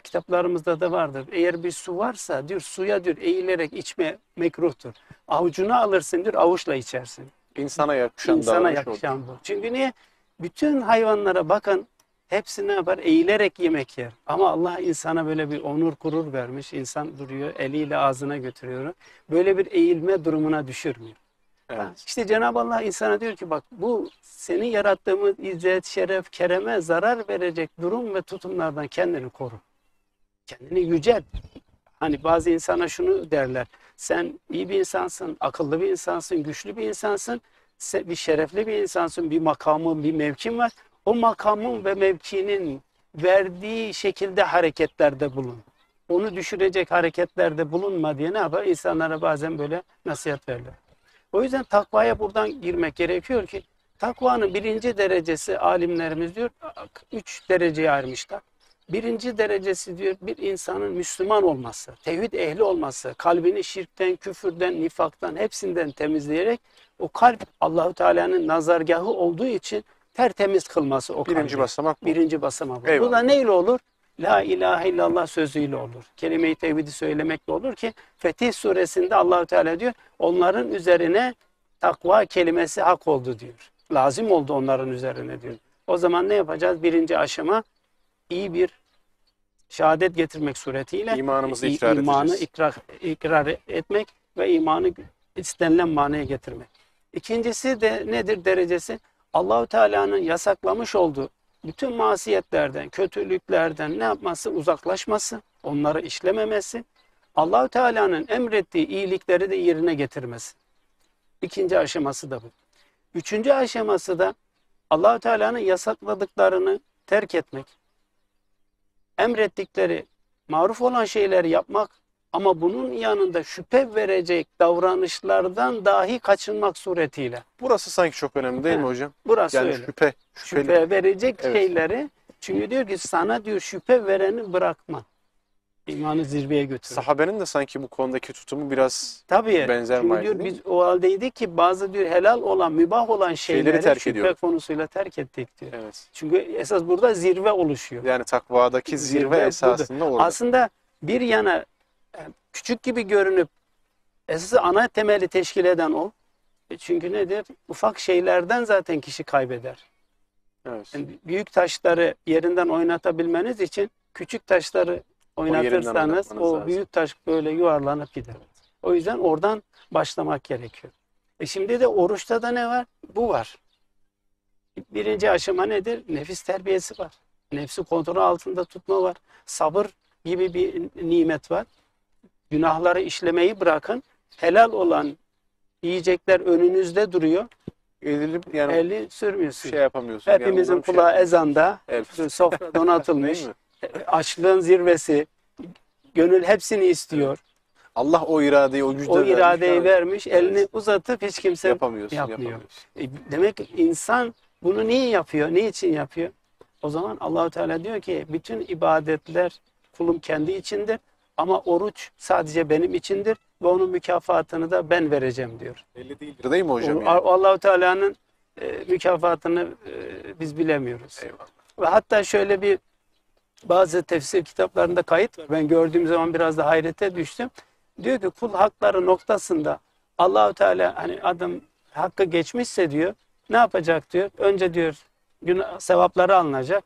Kitaplarımızda da vardır. Eğer bir su varsa diyor suya diyor eğilerek içme mekruhtur. Avucuna alırsın diyor avuçla içersin. İnsana yakışan İnsana davranış oldu. yakışan bu. Çünkü niye? Bütün hayvanlara bakın hepsi ne yapar? Eğilerek yemek yer. Ama Allah insana böyle bir onur gurur vermiş. İnsan duruyor eliyle ağzına götürüyor. Böyle bir eğilme durumuna düşürmüyor. Evet. İşte Cenab-ı Allah insana diyor ki bak bu senin yarattığımız izzet, şeref, kereme zarar verecek durum ve tutumlardan kendini koru. Kendini yücelt. Hani bazı insana şunu derler. Sen iyi bir insansın, akıllı bir insansın, güçlü bir insansın, bir şerefli bir insansın, bir makamın, bir mevkin var. O makamın ve mevkinin verdiği şekilde hareketlerde bulun. Onu düşürecek hareketlerde bulunma diye ne yapar? İnsanlara bazen böyle nasihat verirler. O yüzden takvaya buradan girmek gerekiyor ki takvanın birinci derecesi alimlerimiz diyor 3 dereceye ayırmışlar. Birinci derecesi diyor bir insanın Müslüman olması, tevhid ehli olması, kalbini şirkten, küfürden, nifaktan hepsinden temizleyerek o kalp Allahu Teala'nın nazargahı olduğu için tertemiz kılması o kalbi. Birinci basamak bu. Birinci basamak bu. Eyvallah. Bu da neyle olur? La ilahe illallah sözüyle olur. Kelime-i tevhidi söylemekle olur ki Fetih suresinde Allahu Teala diyor onların üzerine takva kelimesi hak oldu diyor. Lazım oldu onların üzerine diyor. O zaman ne yapacağız? Birinci aşama iyi bir şehadet getirmek suretiyle İmanımızı ikrar imanı edeceğiz. ikrar etmek ve imanı istenilen manaya getirmek. İkincisi de nedir derecesi? Allahu Teala'nın yasaklamış olduğu bütün masiyetlerden, kötülüklerden ne yapması? Uzaklaşması, onları işlememesi, Allahu Teala'nın emrettiği iyilikleri de yerine getirmesi. İkinci aşaması da bu. Üçüncü aşaması da Allahu Teala'nın yasakladıklarını terk etmek. Emrettikleri, maruf olan şeyleri yapmak ama bunun yanında şüphe verecek davranışlardan dahi kaçınmak suretiyle. Burası sanki çok önemli değil mi hocam? Burası Yani öyle. şüpheli. Şüphe verecek Evet. şeyleri, çünkü diyor ki sana diyor şüphe vereni bırakma. İmanı zirveye götürür. Sahabenin de sanki bu konudaki tutumu biraz Tabii. benzer Çünkü mıydı, diyor değil biz o haldeydik ki bazı diyor helal olan, mübah olan şeyleri terk şüphe ediyorduk. konusuyla terk ettik diyor. evet. Çünkü esas burada zirve oluşuyor. Yani takvadaki zirve Zirve esasında orada. Aslında bir yana küçük gibi görünüp esas ana temeli teşkil eden o. Çünkü nedir? Ufak şeylerden zaten kişi kaybeder. Evet. Yani büyük taşları yerinden oynatabilmeniz için küçük taşları oynatırsanız oynatmanız o lazım. büyük taş böyle yuvarlanıp gider. O yüzden oradan başlamak gerekiyor. Şimdi de oruçta da ne var? Bu var. Birinci aşama nedir? Nefis terbiyesi var. Nefsi kontrol altında tutma var. Sabır gibi bir nimet var. Günahları işlemeyi bırakın. Helal olan yiyecekler önünüzde duruyor. Edilip yani Eli sürmüyorsun. şey yapamıyorsun. Hepimizin Yani kulağı ezanda, Evet. sofra donatılmış, Değil mi? açlığın zirvesi, gönül hepsini istiyor. Allah o iradeyi, o gücü O vermiş iradeyi yani. vermiş, elini Evet. uzatıp hiç kimse Yapamıyorsun. yapmıyor. Demek ki insan bunu niye yapıyor, niçin yapıyor? O zaman Allahu Teala diyor ki bütün ibadetler kulum kendi içindir ama oruç sadece benim içindir ve onun mükafatını da ben vereceğim diyor. Belli değildir değil mi hocam? Yani? Allahu Teala'nın mükafatını biz bilemiyoruz. Eyvallah. Ve hatta şöyle bir bazı tefsir kitaplarında kayıt var. Ben gördüğüm zaman biraz da hayrete düştüm. Diyor ki kul hakları noktasında Allahu Teala hani adam hakkı geçmişse diyor ne yapacak diyor. Önce diyor sevapları alınacak.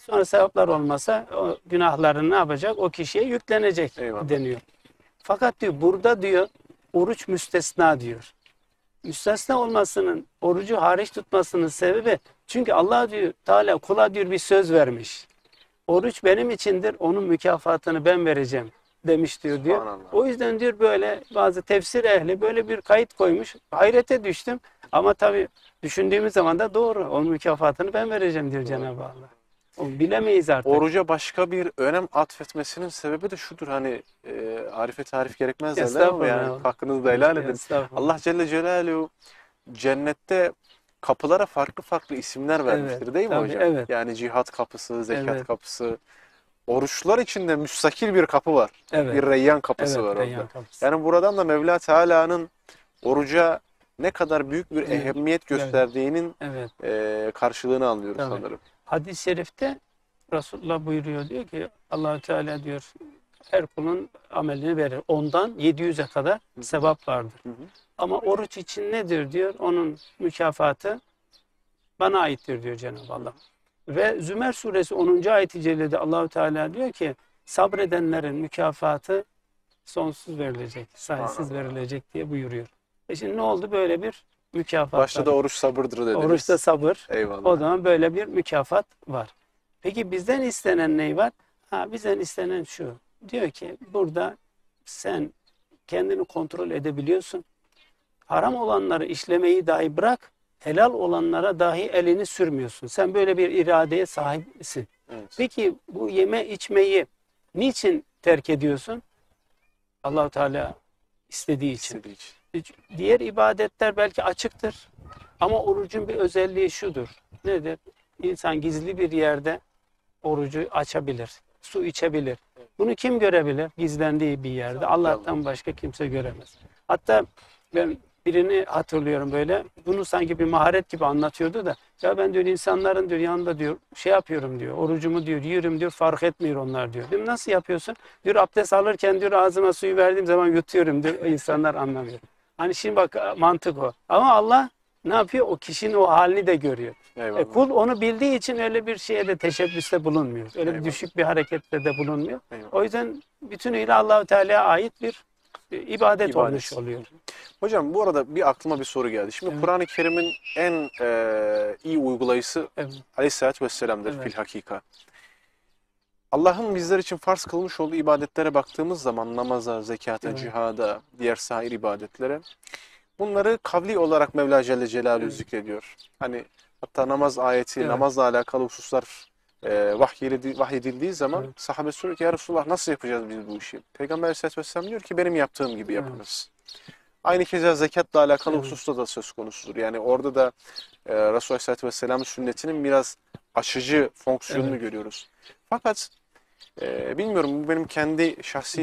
Sonra sevaplar olmasa o günahlarını ne yapacak? O kişiye yüklenecek Eyvallah. deniyor. Fakat diyor burada diyor oruç müstesna diyor. Müstesna olmasının, orucu hariç tutmasının sebebi çünkü Allah diyor Teala kula diyor bir söz vermiş. Oruç benim içindir, onun mükafatını ben vereceğim demiş diyor. Subhanallah. O yüzden diyor böyle bazı tefsir ehli böyle bir kayıt koymuş. Hayrete düştüm ama tabii düşündüğümüz zaman da doğru. Onun mükafatını ben vereceğim diyor Cenab-ı Allah. O bilemeyiz artık. Oruca başka bir önem atfetmesinin sebebi de şudur hani arife tarif gerekmez derler ama yani Estağfurullah. hakkınızı da helal edin. Estağfurullah. Allah Celle Celaluhu cennette kapılara farklı farklı isimler vermiştir değil mi tabii, hocam? evet. Yani cihat kapısı, zekat Evet. kapısı. Oruçlar içinde müstakil bir kapı var. Evet. Bir reyyan kapısı Evet, var Reyyan orada. kapısı. Yani buradan da Mevla Teala'nın oruca ne kadar büyük bir Evet. ehemmiyet gösterdiğinin Evet. karşılığını anlıyoruz Tabii. sanırım. Hadis-i şerifte Resulullah buyuruyor diyor ki Allah Teala diyor her kulun amelini verir. Ondan 700'e kadar sevap vardır. Hı hı. Ama oruç için nedir diyor? Onun mükafatı bana aittir diyor Cenab-ı Allah. Ve Zümer suresi 10. ayet-i cellede Allahu Teala diyor ki sabredenlerin mükafatı sonsuz verilecek, sayısız verilecek diye buyuruyor. Şimdi ne oldu? Böyle bir mükafat Başta var. da oruç sabırdır dediniz. Oruçta sabır. Eyvallah. O zaman böyle bir mükafat var. Peki bizden istenen ne var? Bizden istenen şu. Diyor ki burada sen kendini kontrol edebiliyorsun. Haram olanları işlemeyi dahi bırak, helal olanlara dahi elini sürmüyorsun. Sen böyle bir iradeye sahipsin. Evet. Peki bu yeme içmeyi niçin terk ediyorsun? Allah-u Teala istediği için. İstediği için. Diğer ibadetler belki açıktır. Ama orucun bir özelliği şudur. Nedir? İnsan gizli bir yerde orucu açabilir. Su içebilir. Bunu kim görebilir? Gizlendiği bir yerde. Allah'tan başka kimse göremez. Hatta ben birini hatırlıyorum böyle. Bunu sanki bir maharet gibi anlatıyordu da. Ya ben diyor insanların diyor yanında diyor şey yapıyorum diyor. Orucumu diyor yiyorum diyor fark etmiyor onlar diyor. Dedim nasıl yapıyorsun? Diyor abdest alırken diyor ağzıma suyu verdiğim zaman yutuyorum diyor. İnsanlar anlamıyor. Hani şimdi bak mantık o. Ama Allah ne yapıyor? O kişinin o halini de görüyor. Eyvallah. Kul onu bildiği için öyle bir şeye de teşebbüste bulunmuyor. Öyle bir Eyvallah. düşük bir harekette de bulunmuyor. Eyvallah. O yüzden bütünüyle Allah-u Teala'ya ait bir ibadet olmuş oluyor. Hocam bu arada bir aklıma bir soru geldi. Şimdi Evet. Kur'an-ı Kerim'in en iyi uygulayıcısı Evet. Aleyhisselatü Vesselam'dır Evet. fil hakika. Allah'ın bizler için farz kılmış olduğu ibadetlere baktığımız zaman namaza, zekata, Evet. cihada, diğer sair ibadetlere bunları kavli olarak Mevla Celle Celaluhu Evet. zikrediyor. Hani hatta namaz ayeti, Evet. namazla alakalı hususlar vahyedildiği zaman Evet. sahabe soruyor ki ya Resulullah nasıl yapacağız biz bu işi? Peygamber Aleyhisselatü Vesselam diyor ki benim yaptığım gibi Evet. yapınız. Aynı keza zekatla alakalı Evet. hususta da söz konusudur. Yani orada da Resulullah Aleyhisselatü Vesselam'ın sünnetinin biraz açıcı fonksiyonunu Evet. görüyoruz. Fakat bilmiyorum bu benim kendi şahsi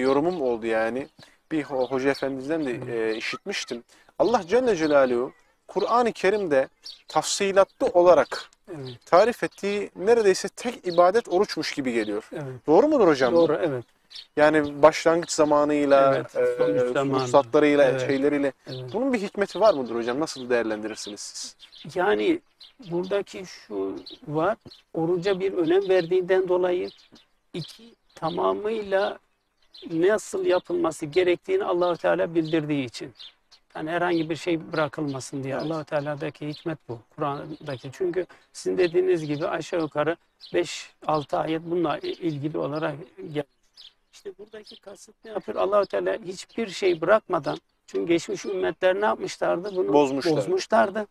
yorumum oldu yani. Bir hoca efendimizden de işitmiştim. Allah Celle Celaluhu Kur'an-ı Kerim'de tafsilatlı olarak Evet. tarif ettiği neredeyse tek ibadet oruçmuş gibi geliyor. Evet. Doğru mudur hocam? bu? Doğru, evet. Yani başlangıç zamanıyla, Evet, sonuç zamanı. ruhsatlarıyla, Evet. şeyleriyle. Evet. Bunun bir hikmeti var mıdır hocam? Nasıl değerlendirirsiniz siz? Yani buradaki şu var, oruca bir önem verdiğinden dolayı iki tamamıyla nasıl yapılması gerektiğini Allah-u Teala bildirdiği için. Yani herhangi bir şey bırakılmasın diye. Evet. Allah-u Teala'daki hikmet bu. Kur'an'daki. Çünkü sizin dediğiniz gibi aşağı yukarı 5-6 ayet bununla ilgili olarak gelmiş. İşte buradaki kasıt ne yapıyor? Allah-u Teala hiçbir şey bırakmadan, çünkü geçmiş ümmetler ne yapmışlardı? Bunu bozmuşlardı.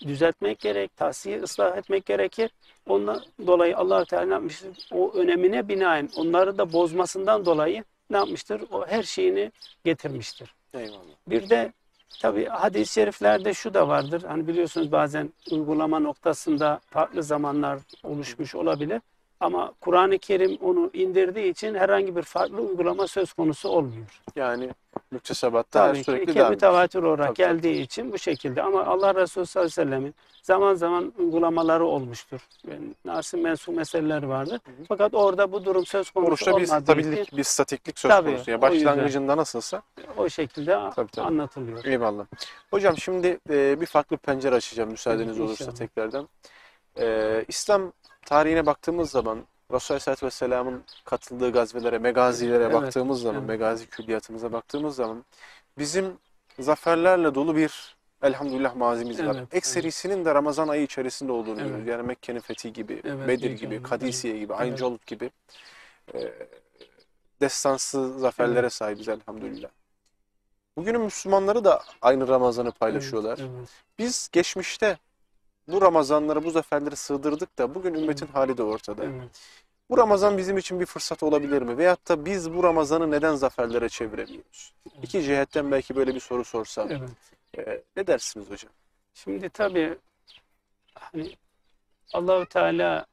Düzeltmek gerek, tahsiye, ıslah etmek gerekir. Ondan dolayı Allah-u Teala ne yapmıştır? O önemine binaen onları da bozmasından dolayı ne yapmıştır? O her şeyini getirmiştir. Eyvallah. Bir de tabi hadis-i şeriflerde şu da vardır. Hani biliyorsunuz bazen uygulama noktasında farklı zamanlar oluşmuş olabilir. Ama Kur'an-ı Kerim onu indirdiği için herhangi bir farklı uygulama söz konusu olmuyor. Yani müktesebatta Tabii ki sürekli ki devam ediyor. mütevatir olarak Tabii, geldiği için bu şekilde. Ama Allah Resulü sallallahu aleyhi ve sellemin zaman zaman uygulamaları olmuştur. Yani narsı mensup meseleleri vardır. Fakat orada bu durum söz konusu Oruçta bir olmadığı için stabilik, bir statiklik söz Tabii, konusu. Yani o yüzden. başlangıcında nasılsa. o şekilde Tabii. anlatılıyor. Eyvallah. Hocam şimdi bir farklı pencere açacağım müsaadeniz Evet, olursa inşallah. tekrardan. İslam tarihine baktığımız zaman Resulullah Aleyhisselatü Vesselam'ın katıldığı gazvelere, megazilere Evet, baktığımız zaman, evet. megazi külliyatımıza baktığımız zaman bizim zaferlerle dolu bir elhamdülillah mazimiz var. Evet, Ekserisinin de Ramazan ayı içerisinde olduğunu Evet. görüyoruz. Yani Mekke'nin fethi gibi, Evet, Bedir inşallah. gibi, Kadisiye gibi, Evet. Ayncalut gibi destansı zaferlere sahibiz elhamdülillah. Bugünün Müslümanları da aynı Ramazan'ı paylaşıyorlar. Evet, evet. Biz geçmişte bu Ramazanları, bu zaferleri sığdırdık da bugün ümmetin hali de ortada. Evet. Bu Ramazan bizim için bir fırsat olabilir mi? Veyahut da biz bu Ramazan'ı neden zaferlere çeviremiyoruz? İki cihetten belki böyle bir soru sorsam. Evet. Ne dersiniz hocam? Şimdi tabii hani Allahu Teala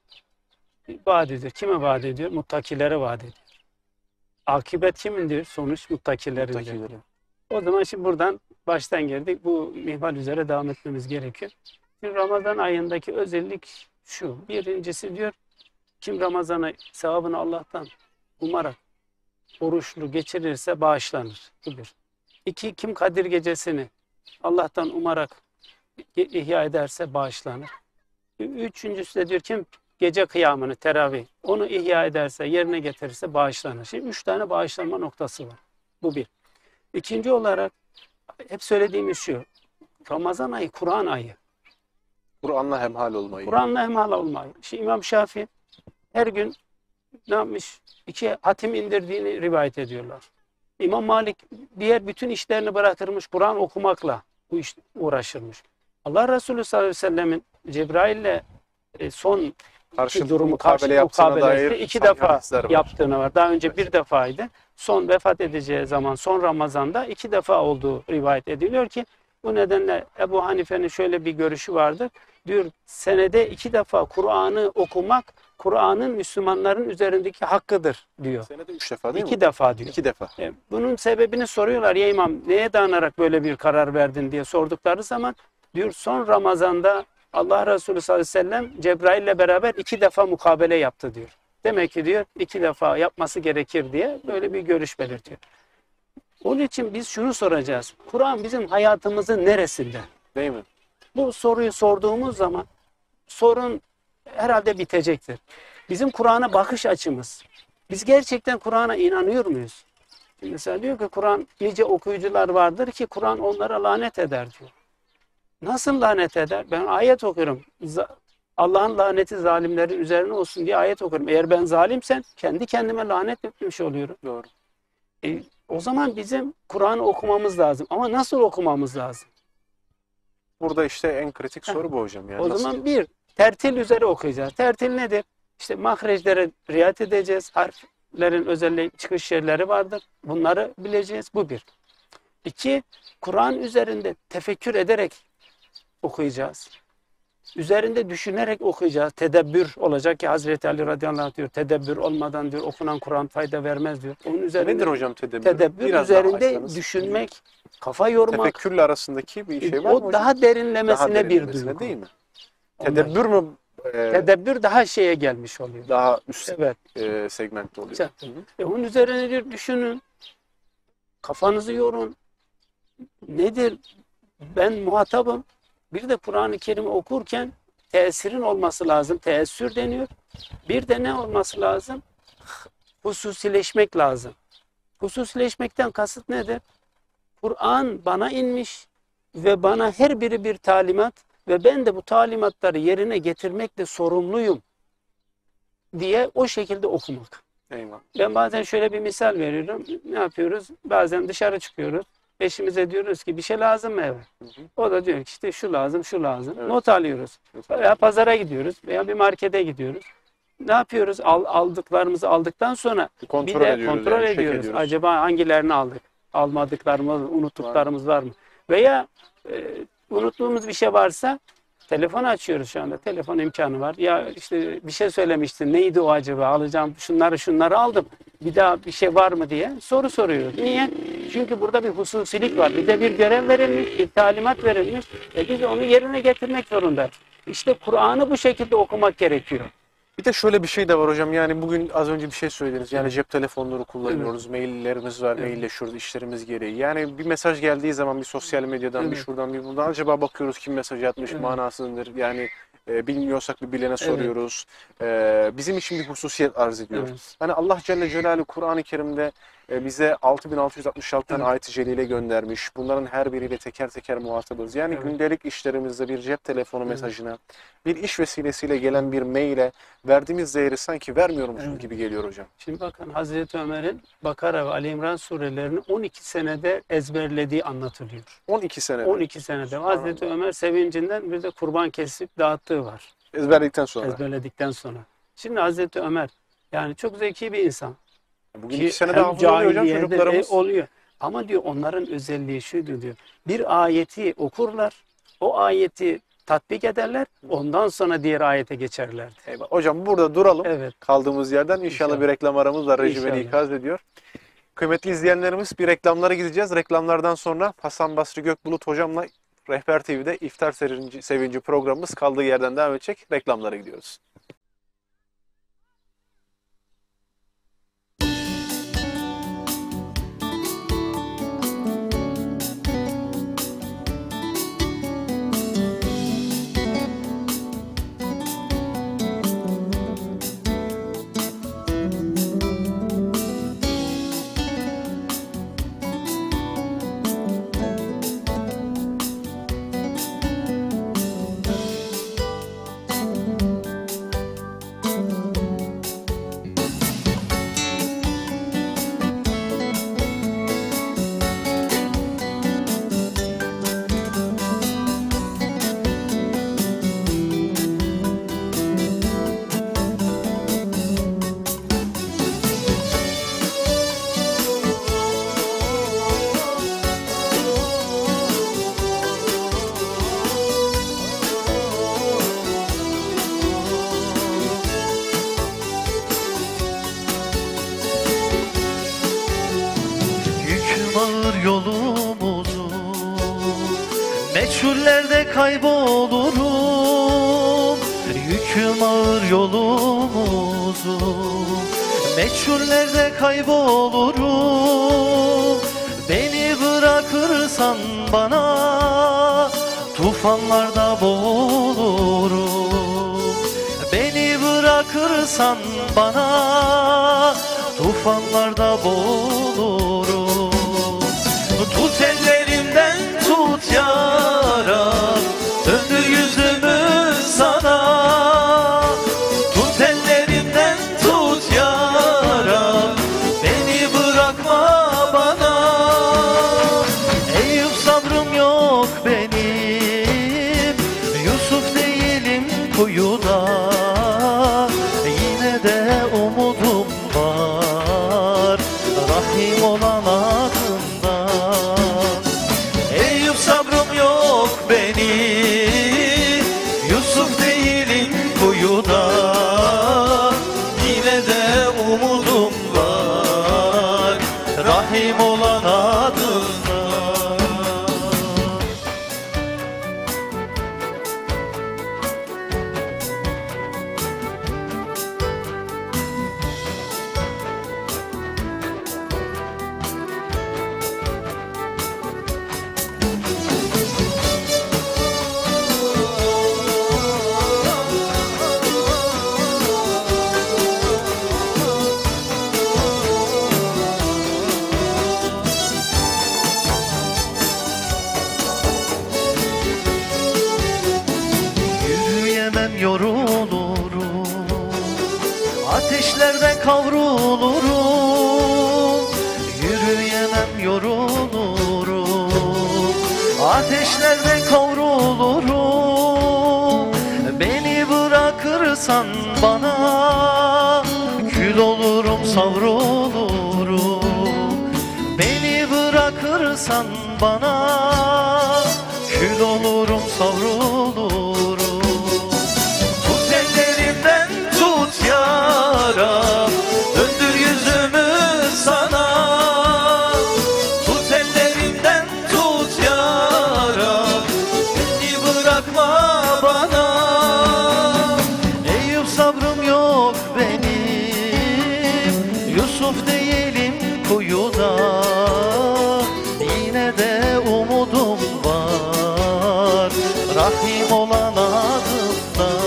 vaat ediyor. Kime vaat ediyor? Muttakilere vaat ediyor. Akibet kimindir? Sonuç muttakilerindir. Muttakileri. O zaman şimdi buradan baştan girdik. Bu mihval üzere devam etmemiz gerekiyor. Şimdi Ramazan ayındaki özellik şu. Birincisi diyor, kim Ramazan'ı sevabını Allah'tan umarak oruçlu geçirirse bağışlanır. Bu bir. İki, kim Kadir gecesini Allah'tan umarak ihya ederse bağışlanır. Üçüncüsü de diyor kim gece kıyamını, teravih, onu ihya ederse, yerine getirirse bağışlanır. Şimdi 3 tane bağışlanma noktası var. Bu bir. İkinci olarak hep söylediğimiz şu. Ramazan ayı, Kur'an ayı. Kur'an'la hemhal olmayı. Kur'an'la hemhal olmayı. Şimdi İmam Şafii her gün ne yapmış? 2 hatim indirdiğini rivayet ediyorlar. İmam Malik diğer bütün işlerini bırakırmış, Kur'an okumakla bu iş uğraşırmış. Allah Resulü sallallahu aleyhi ve sellemin Cebrail'le son durumu mukabele yaptığına dair 2 sahih defa hadisler var. yaptığını var. Daha önce bir defaydı. Son vefat edeceği zaman son Ramazan'da 2 defa olduğu rivayet ediliyor ki bu nedenle Ebu Hanife'nin şöyle bir görüşü vardır. Diyor senede 2 defa Kur'an'ı okumak Kur'an'ın Müslümanların üzerindeki hakkıdır diyor. Senede 3 defa değil mi? 2 defa diyor. 2 defa. Bunun sebebini soruyorlar. Ya imam neye dayanarak böyle bir karar verdin diye sordukları zaman diyor son Ramazan'da Allah Resulü sallallahu aleyhi ve sellem Cebrail'le beraber 2 defa mukabele yaptı diyor. Demek ki diyor 2 defa yapması gerekir diye böyle bir görüş belirtiyor. Onun için biz şunu soracağız. Kur'an bizim hayatımızın neresinde? Değil mi? Bu soruyu sorduğumuz zaman sorun herhalde bitecektir. Bizim Kur'an'a bakış açımız. Biz gerçekten Kur'an'a inanıyor muyuz? Mesela diyor ki Kur'an nice okuyucular vardır ki Kur'an onlara lanet eder diyor. Nasıl lanet eder? Ben ayet okuyorum. Allah'ın laneti zalimlerin üzerine olsun diye ayet okuyorum. Eğer ben zalimsem kendi kendime lanet etmiş oluyorum. Doğru. O zaman bizim Kur'an'ı okumamız lazım. Ama nasıl okumamız lazım? Burada işte en kritik soru bu hocam. Yani O nasıl? zaman bir, tertil üzere okuyacağız. Tertil nedir? İşte mahreçlere riayet edeceğiz. Harflerin özellikle çıkış yerleri vardır. Bunları bileceğiz. Bu bir. 2, Kur'an üzerinde tefekkür ederek okuyacağız. Üzerinde düşünerek okuyacağız. Tedebbür olacak ki Hazreti Ali radıyallahu anh diyor. Tedebbür olmadan diyor okunan Kur'an fayda vermez diyor. Onun üzerinde Nedir hocam tedebbür? tedebbür Biraz daha üzerinde açsanız. düşünmek, kafa yormak. Tefekkürle arasındaki bir şey var mı O hocam? daha derinlemesine Daha bir derinlemesine duygu. değil mi? Ondan- Tedebbür mü Tedebbür daha şeye gelmiş oluyor. daha üst Evet. segmentte oluyor? Güzel. Hı hı. Onun üzerine diyor düşünün. Kafanızı yorun. Nedir? Ben muhatabım. Bir de Kur'an-ı Kerim'i okurken tesirin olması lazım. Teessür deniyor. Bir de ne olması lazım? Hususileşmek lazım. Hususileşmekten kasıt nedir? Kur'an bana inmiş ve bana her biri bir talimat ve ben de bu talimatları yerine getirmekle sorumluyum diye o şekilde okumak. Eyvallah. Ben bazen şöyle bir misal veriyorum. Ne yapıyoruz? Bazen dışarı çıkıyoruz. Eşimize diyoruz ki bir şey lazım mı eve? O da diyor ki işte şu lazım, şu lazım. Evet. Not alıyoruz. Veya pazara gidiyoruz veya bir markete gidiyoruz. Ne yapıyoruz? Aldıklarımızı aldıktan sonra Kontrol bir de ediyoruz kontrol yani, check ediyoruz. ediyoruz. Acaba hangilerini aldık? Almadıklarımız, unuttuklarımız var mı? Veya unuttuğumuz bir şey varsa telefon açıyoruz şu anda. Telefon imkanı var. Ya işte bir şey söylemiştin. Neydi o acaba? Alacağım şunları aldım. Bir daha bir şey var mı diye soru soruyoruz. Niye? Çünkü burada bir hususilik var. Bize bir görev verilmiş, bir talimat verilmiş. Biz onu yerine getirmek zorundayız. İşte Kur'an'ı bu şekilde okumak gerekiyor. Bir de şöyle bir şey de var hocam. Yani bugün az önce bir şey söylediniz. Yani cep telefonları kullanıyoruz. Maillerimiz var. Mailleşiyoruz işlerimiz gereği. Yani bir mesaj geldiği zaman bir sosyal medyadan bir şuradan bir buradan acaba bakıyoruz kim mesaj atmış manasındır. Yani bilmiyorsak bir bilene soruyoruz. Bizim için bir hususiyet arz ediyor. Evet. Yani Allah Celle Celaluhu Kur'an-ı Kerim'de bize 6666 tane ayet-i celile göndermiş. Bunların her biriyle teker teker muhatabız. Yani gündelik işlerimizde bir cep telefonu mesajına, bir iş vesilesiyle gelen bir maile verdiğimiz değeri sanki vermiyormuşuz gibi geliyor hocam. Şimdi bakın Hazreti Ömer'in Bakara ve Ali İmran surelerini 12 senede ezberlediği anlatılıyor. 12 sene 12 senede. Hazreti Ömer sevincinden bir de kurban kesip dağıttığı var. ezberledikten sonra. Ezberledikten sonra. Şimdi Hazreti Ömer yani çok zeki bir insan. Bugün Ki 2 senede hem hafız oluyor hocam cahiliyede çocuklarımız. oluyor. Ama diyor onların özelliği şuydu diyor. Bir ayeti okurlar. O ayeti tatbik ederler. Ondan sonra diğer ayete geçerlerdi. Eyvallah. Hocam burada duralım. Evet. Kaldığımız yerden inşallah bir reklam aramız var. Rejim beni İnşallah. ikaz ediyor. Kıymetli izleyenlerimiz bir reklamlara gideceğiz. Reklamlardan sonra Hasan Basri Gökbulut hocamla Rehber TV'de İftar Sevinci programımız kaldığı yerden devam edecek. Reklamlara gidiyoruz. kaybolurum, yüküm ağır yolumuzu. Meçhullerde kaybolurum, beni bırakırsan bana tufanlarda boğulurum. Beni bırakırsan bana tufanlarda boğulurum. Tut ellerimden tut ya Rab, döndür yüzümü sana. Tut ellerimden tut ya Rab, beni bırakma bana. Eyüp sabrım yok benim, Yusuf değilim kuyuda. Yine de umudum var, Rahim olan adından. Eyüp sabrım yok benim, Yusuf değilim kuyuda. Yine de umudum var, Rahim olan adından. Yürüyemem, yorulurum, ateşlerden kavrulurum. Yürüyemem, yorulurum, ateşlerden kavrulurum. Beni bırakırsan bana kül olurum, savrulurum. Beni bırakırsan bana kül olurum, savrulurum. Tut ellerimden tut ya Rab, döndür yüzümü sana. Tut ellerimden tut ya Rab, beni bırakma bana. Eyüp sabrım yok benim, Yusuf değilim kuyuda. Yine de umudum var, Rahim olan adından.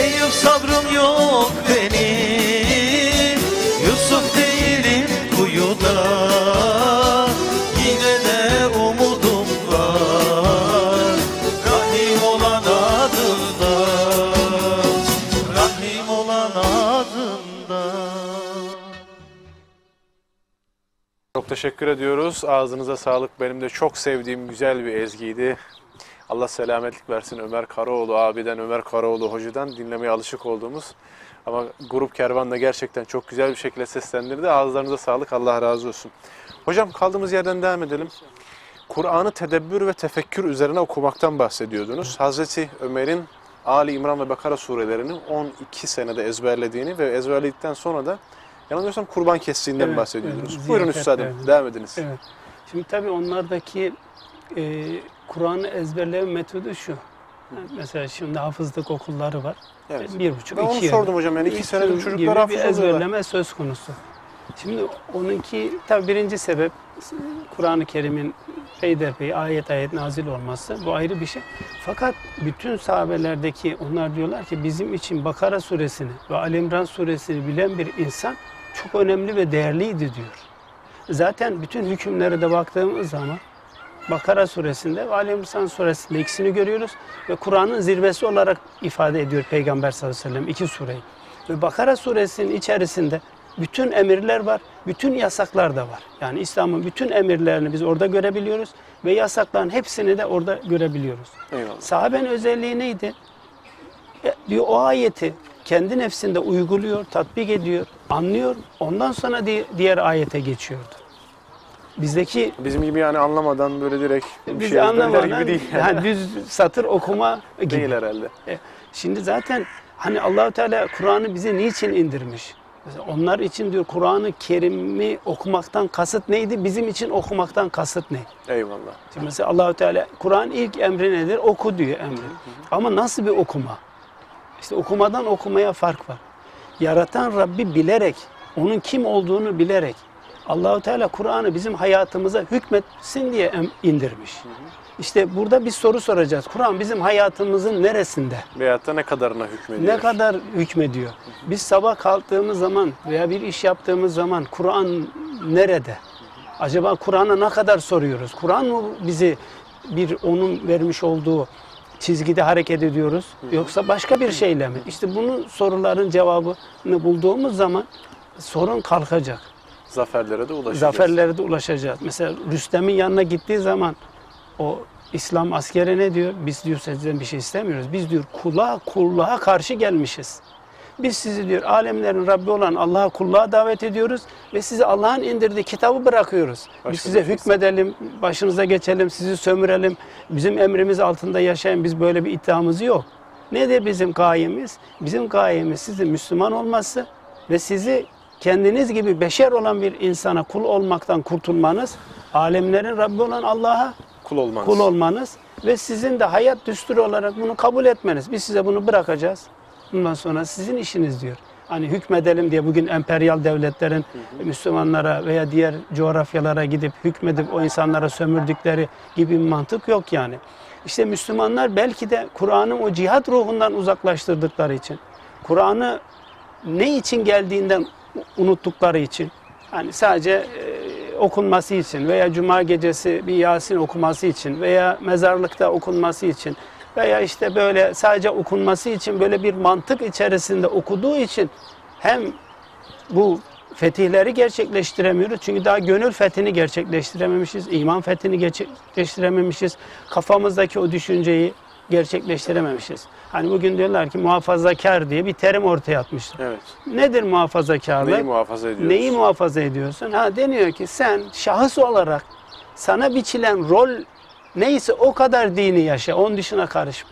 Eyüp sabrım yok benim, Yusuf değilim kuyuda. Yine de umudum var, Rahim olan adından. Rahim olan adından. Çok teşekkür ediyoruz. Ağzınıza sağlık. Benim de çok sevdiğim güzel bir ezgiydi. Allah selametlik versin Ömer Karaoğlu abiden, Ömer Karaoğlu hocadan dinlemeye alışık olduğumuz. Ama grup kervan da gerçekten çok güzel bir şekilde seslendirdi. Ağızlarınıza sağlık. Allah razı olsun. Hocam kaldığımız yerden devam edelim. Kur'an'ı tedebbür ve tefekkür üzerine okumaktan bahsediyordunuz. Hazreti Ömer'in Ali İmran ve Bakara surelerini 12 senede ezberlediğini ve ezberledikten sonra da yanılmıyorsam kurban kestiğinden Evet, bahsediyordunuz. evet, Buyurun ziyafet üstadım, verdim. devam ediniz. Evet. Şimdi tabii onlardaki Kur'an'ı ezberleme metodu şu. Mesela şimdi hafızlık okulları var. Evet. 1,5-2 Ben onu yıl. sordum hocam. Yani 2 senedir gibi çocuklar bir hafız oluyorlar. ezberleme söz konusu. Şimdi onunki tabii birinci sebep Kur'an-ı Kerim'in peyderpey ayet ayet nazil olması. Bu ayrı bir şey. Fakat bütün sahabelerdeki onlar diyorlar ki bizim için Bakara suresini ve Ali İmran suresini bilen bir insan çok önemli ve değerliydi diyor. Zaten bütün hükümlere de baktığımız zaman Bakara suresinde ve Ali İmran suresinde ikisini görüyoruz ve Kur'an'ın zirvesi olarak ifade ediyor Peygamber sallallahu aleyhi ve sellem iki sureyi. Ve Bakara suresinin içerisinde bütün emirler var, bütün yasaklar da var. Yani İslam'ın bütün emirlerini biz orada görebiliyoruz ve yasakların hepsini de orada görebiliyoruz. Eyvallah. Sahabenin özelliği neydi? Diyor o ayeti kendi nefsinde uyguluyor, tatbik ediyor, anlıyor. Ondan sonra diğer ayete geçiyordu. Bizdeki Bizim gibi yani anlamadan böyle direkt bir biz şey ezberler anlamadan gibi değil. yani düz satır okuma gibi. Değil herhalde. Şimdi zaten hani Allahu Teala Kur'an'ı bize niçin indirmiş? Mesela onlar için diyor Kur'an-ı Kerim'i okumaktan kasıt neydi? Bizim için okumaktan kasıt ne? Eyvallah. Şimdi mesela Allahu Teala Kur'an ilk emri nedir? Oku diyor emri. Ama nasıl bir okuma? İşte okumadan okumaya fark var. Yaratan Rabbi bilerek, onun kim olduğunu bilerek Allahu Teala Kur'an'ı bizim hayatımıza hükmetsin diye indirmiş. İşte burada bir soru soracağız. Kur'an bizim hayatımızın neresinde? Veyahut da ne kadarına hükmediyor? Ne kadar hükmediyor? Biz sabah kalktığımız zaman veya bir iş yaptığımız zaman Kur'an nerede? Acaba Kur'an'a ne kadar soruyoruz? Kur'an mı bizi onun vermiş olduğu çizgide hareket ediyoruz? Yoksa başka bir şeyle mi? İşte bunun soruların cevabını bulduğumuz zaman sorun kalkacak. Zaferlere de ulaşacağız. Zaferlere de ulaşacağız. Mesela Rüstem'in yanına gittiği zaman o İslam askeri ne diyor? Biz diyor sizden bir şey istemiyoruz. Biz diyor kulluğa karşı gelmişiz. Biz sizi diyor alemlerin Rabbi olan Allah'a kulluğa davet ediyoruz ve size Allah'ın indirdiği kitabı bırakıyoruz. Biz size hükmedelim, başınıza geçelim, sizi sömürelim, bizim emrimiz altında yaşayın. Biz böyle bir iddiamız yok. Nedir bizim gayemiz? Bizim gayemiz sizin Müslüman olması ve sizi kendiniz gibi beşer olan bir insana kul olmaktan kurtulmanız, alemlerin Rabbi olan Allah'a kul olmanız ve sizin de hayat düsturu olarak bunu kabul etmeniz. Biz size bunu bırakacağız. Bundan sonra sizin işiniz diyor. Hani hükmedelim diye bugün emperyal devletlerin Müslümanlara veya diğer coğrafyalara gidip hükmedip o insanlara sömürdükleri gibi bir mantık yok yani. İşte Müslümanlar belki de Kur'an'ın o cihat ruhundan uzaklaştırdıkları için, Kur'an'ı ne için geldiğinden unuttukları için, hani sadece okunması için veya Cuma gecesi bir Yasin okuması için veya mezarlıkta okunması için veya işte böyle sadece okunması için böyle bir mantık içerisinde okuduğu için hem bu fetihleri gerçekleştiremiyoruz. Çünkü daha gönül fethini gerçekleştirememişiz, iman fethini gerçekleştirememişiz, kafamızdaki o düşünceyi gerçekleştirememişiz. Hani bugün diyorlar ki muhafazakar diye bir terim ortaya atmışlar. Evet. Nedir muhafazakarlık? Neyi muhafaza ediyoruz? Neyi muhafaza ediyorsun? Deniyor ki sen şahıs olarak sana biçilen rol neyse o kadar dini yaşa, onun dışına karışma.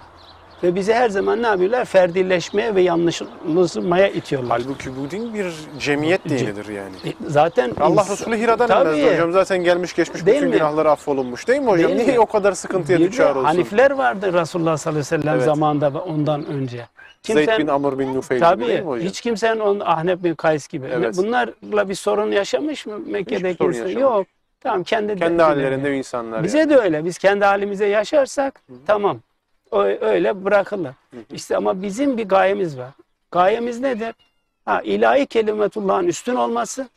Ve bizi her zaman ne yapıyorlar? Ferdileşmeye ve yanlışlamaya itiyorlar. Halbuki bu din bir cemiyet dinidir yani. Zaten Allah Resulü Hira'dan emrediyor hocam. Zaten gelmiş geçmiş Değil bütün mi? günahları affolunmuş değil mi hocam? Değil Niye mi? o kadar sıkıntıya Bir de düşer olsun? Hanifler vardı Resulullah sallallahu aleyhi ve sellem Evet. zamanında ve ondan önce. Zeyd bin Amr bin Nufeyl gibi değil Tabii mi hocam? hiç kimsenin onun Ahnef bin Kays gibi. Evet. Bunlarla bir sorun yaşamış mı Mekke'deki sorun insan? yaşamamış. Yok. Tamam kendi hallerinde bir insanlar. Bize yani. de öyle. Biz kendi halimize yaşarsak tamam. Öyle bırakılır. İşte ama bizim bir gayemiz var. Gayemiz nedir? İlahi kelimetullah'ın üstün olması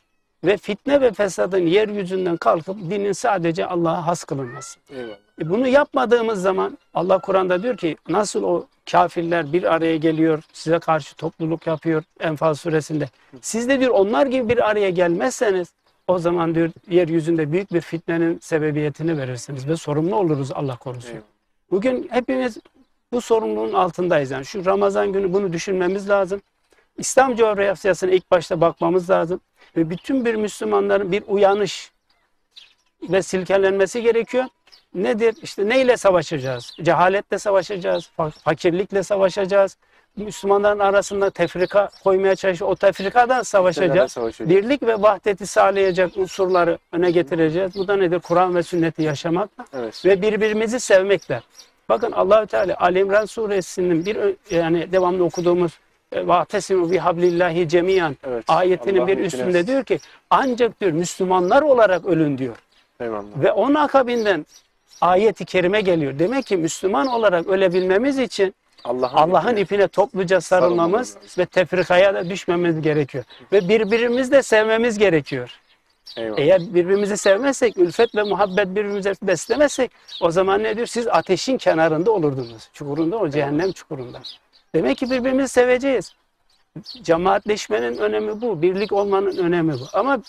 ve fitne ve fesadın yeryüzünden kalkıp dinin sadece Allah'a has kılınması. Eyvallah. Bunu yapmadığımız zaman Allah Kur'an'da diyor ki nasıl o kafirler bir araya geliyor, size karşı topluluk yapıyor Enfal suresinde. Siz de diyor onlar gibi bir araya gelmezseniz o zaman diyor yeryüzünde büyük bir fitnenin sebebiyetini verirsiniz ve sorumlu oluruz Allah korusun. Eyvallah. Bugün hepimiz bu sorumluluğun altındayız. Yani şu Ramazan günü bunu düşünmemiz lazım. İslam coğrafyasına ilk başta bakmamız lazım. Ve bütün bir Müslümanların bir uyanış ve silkelenmesi gerekiyor. Nedir? İşte neyle savaşacağız? Cehaletle savaşacağız, fakirlikle savaşacağız. Müslümanların arasında tefrika koymaya çalışıyor. O tefrikadan savaşacağız. Birlik ve vahdeti sağlayacak unsurları öne getireceğiz. Bu da nedir? Kur'an ve sünneti yaşamakla ve birbirimizi sevmekle. Bakın Allahü Teala Ali İmran suresinin yani devamlı okuduğumuz "Va'tesimu bihablillahi cemiyan" ayetinin bir üstünde diyor ki ancak diyor Müslümanlar olarak ölün diyor. Eyvallah. Ve onun akabinden ayet-i kerime geliyor. Demek ki Müslüman olarak ölebilmemiz için Allah'ın ipine topluca sarılmamız ve tefrikaya da düşmemiz gerekiyor. Ve birbirimizi de sevmemiz gerekiyor. Eyvallah. Eğer birbirimizi sevmezsek, ülfet ve muhabbet birbirimize beslemezsek o zaman ne diyor? Siz ateşin kenarında olurdunuz. Çukurunda, o cehennem çukurunda. Demek ki birbirimizi seveceğiz. Cemaatleşmenin önemi bu. Birlik olmanın önemi bu. Ama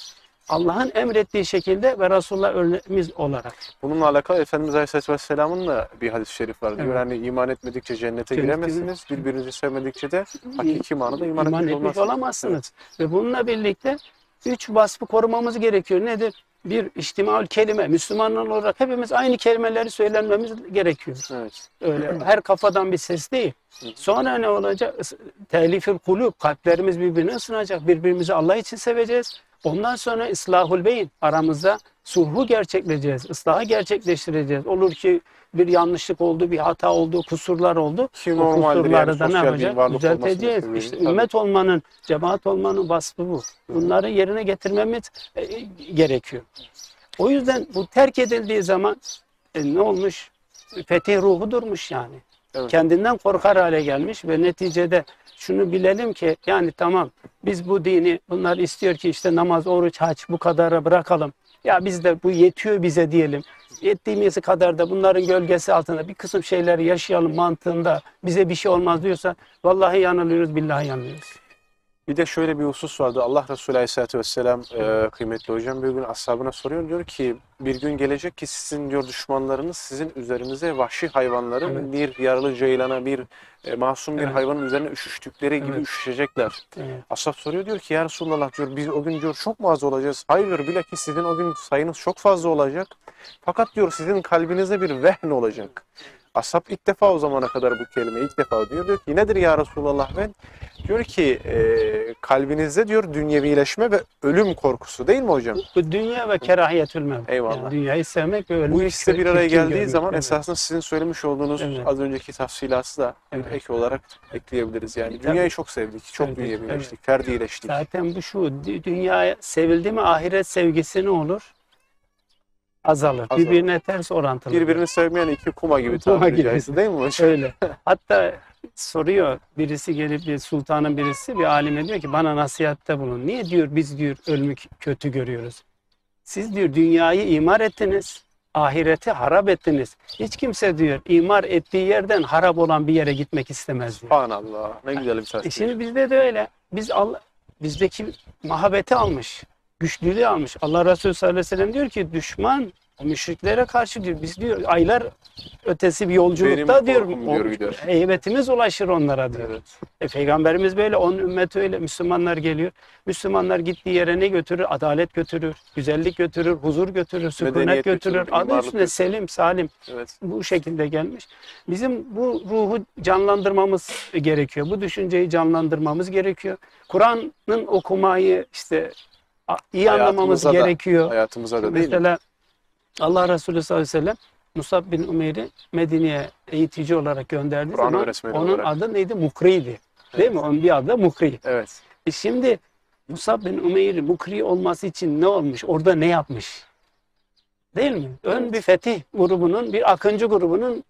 Allah'ın emrettiği şekilde ve Resulullah örneğimiz olarak. Bununla alakalı Efendimiz Aleyhisselatü Vesselam'ın da bir hadis-i şerif var. Diyor hani iman etmedikçe cennete giremezsiniz. Birbirinizi sevmedikçe de hakiki manada iman etmiş olamazsınız. Ve bununla birlikte 3 vasfı korumamız gerekiyor. Nedir? bir içtimaül kelime, Müslümanlar olarak hepimiz aynı kelimeleri söylenmemiz gerekiyor. Evet. Öyle her kafadan bir ses değil. Sonra ne olacak? Telifül kulub, kalplerimiz birbirine ısınacak. Birbirimizi Allah için seveceğiz. Ondan sonra islahul beyin, aramızda sulhu gerçekleştireceğiz, ıslahı gerçekleştireceğiz. Olur ki bir yanlışlık oldu, bir hata oldu, kusurlar oldu. Ki O normaldir kusurları yani, da ne sosyal bir yapacağız? varlık Düzelteceğiz. olmasını İşte seviyoruz. ümmet olmanın, cemaat olmanın vasfı bu. Bunları yerine getirmemiz gerekiyor. O yüzden bu terk edildiği zaman ne olmuş? Fetih ruhu durmuş yani. Evet. Kendinden korkar hale gelmiş ve neticede şunu bilelim ki yani tamam biz bu dini bunlar istiyor ki işte namaz, oruç, hac bu kadara bırakalım. Ya biz de bu yetiyor bize diyelim. Yettiğimiz kadar da bunların gölgesi altında bir kısım şeyleri yaşayalım mantığında bize bir şey olmaz diyorsa vallahi yanılıyoruz, billahi yanılıyoruz. Bir de şöyle bir husus vardı. Allah Resulü Aleyhisselatü Vesselam kıymetli hocam bir gün ashabına soruyor. Diyor ki bir gün gelecek ki sizin diyor düşmanlarınız sizin üzerinize vahşi hayvanların Evet. bir yaralı ceylana bir masum bir Evet. hayvanın üzerine üşüştükleri gibi Evet. üşüşecekler. Evet. Ashab soruyor diyor ki ya Resulallah diyor biz o gün diyor çok mu az olacağız? Hayır diyor bilakis sizin o gün sayınız çok fazla olacak. Fakat diyor sizin kalbinize bir vehn olacak. Ashab ilk defa o zamana kadar bu kelime ilk defa diyor. Diyor ki nedir ya Resulallah ben? Diyor ki kalbinizde diyor dünyevileşme ve ölüm korkusu değil mi hocam? Bu dünya ve kerahiyetül mevt. Eyvallah. Yani dünyayı sevmek ve ölmek. Bu ikisi de bir araya çirkin geldiği görmek. zaman Evet. esasında sizin söylemiş olduğunuz Evet. az önceki tafsilatı da bir Evet. ek olarak ekleyebiliriz. Yani Tabii. dünyayı çok sevdik, çok Evet, dünyevileştik, ferdileştik. Zaten bu şu, dünya sevildi mi ahiret sevgisi ne olur? Azalır. Azalır. Birbirine ters orantılı. Birbirini sevmeyen iki kuma gibi Kuma tabiri gibi. caizse değil mi hocam? Öyle. Hatta soruyor birisi gelip bir sultanın birisi bir alime diyor ki bana nasihatte bulun. Niye diyor biz diyor ölümü kötü görüyoruz? Siz diyor dünyayı imar ettiniz. Ahireti harap ettiniz. Hiç kimse diyor imar ettiği yerden harap olan bir yere gitmek istemez diyor. Subhanallah. Ne güzel bir tasvir. Şimdi bizde de öyle. Bizdeki muhabbeti almış. Güçlülüğü almış. Allah Resulü sallallahu aleyhi ve sellem diyor ki düşman o müşriklere karşı diyor. Biz diyor aylar ötesi bir yolculukta Benim diyor. korkum diyor, gidiyor. Heybetimiz ulaşır onlara diyor. Evet. Peygamberimiz böyle, onun ümmeti öyle. Müslümanlar geliyor. Müslümanlar gittiği yere ne götürür? Adalet götürür, güzellik götürür, huzur götürür, sükunet Medeniyet götürür. götürür, Adı imarlık üstünde götürür. selim, salim. Evet. Bu şekilde gelmiş. Bizim bu ruhu canlandırmamız gerekiyor. Bu düşünceyi canlandırmamız gerekiyor. Kur'an'ın okumayı işte iyi anlamamız Hayatımıza da- gerekiyor. Hayatımıza da değil mi? Mesela Allah Resulü sallallahu aleyhi ve sellem Musab bin Umeyr'i Medine'ye eğitici olarak gönderdiği Kur'an zaman öğretmeni onun olarak. adı neydi? Mukri'ydi. Değil mi? Onun bir adı da Mukri. Evet. Şimdi Musab bin Umeyr Mukri olması için ne olmuş? Orada ne yapmış? Değil mi? Ön bir fetih grubunun, bir akıncı grubunun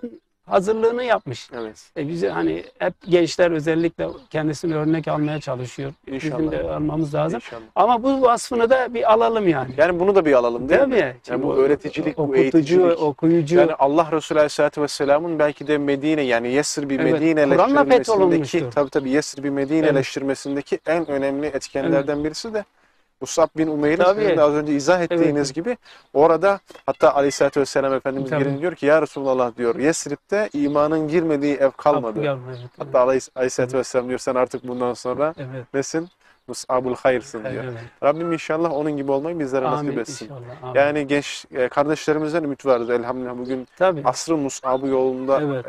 ön hazırlığını yapmış. Evet. Bize hani hep gençler özellikle kendisini örnek almaya çalışıyor. İnşallah. Bizim de almamız lazım. İnşallah. Ama bu vasfını da bir alalım yani. Yani bunu da bir alalım değil mi? Tabii. Yani bu öğreticilik, bu okutucu, eğiticilik. okuyucu. Yani Allah Resulü Aleyhisselatü Vesselam'ın belki de Medine yani Yesr bir Evet, Medine Kur'an'la fetholunmuştur. tabii Yesr bir Medine'leştirmesindeki en önemli etkenlerden birisi de Musab bin Umeyr'in Tabii. sizin de az önce izah ettiğiniz gibi orada hatta Aleyhisselatü Vesselam Efendimiz Tabii. gelin diyor ki ya Resulallah diyor Yesrib'de imanın girmediği ev kalmadı. Evet, Hatta Aleyhisselatü Vesselam diyor sen artık bundan sonra evet. nesin? Mus'abul hayırsın diyor. Evet. Rabbim inşallah onun gibi olmayı bizlere Amin nasip etsin. inşallah. Amin. Yani genç kardeşlerimizden ümit varız elhamdülillah. Bugün Tabii. asrın Mus'abı yolunda Evet.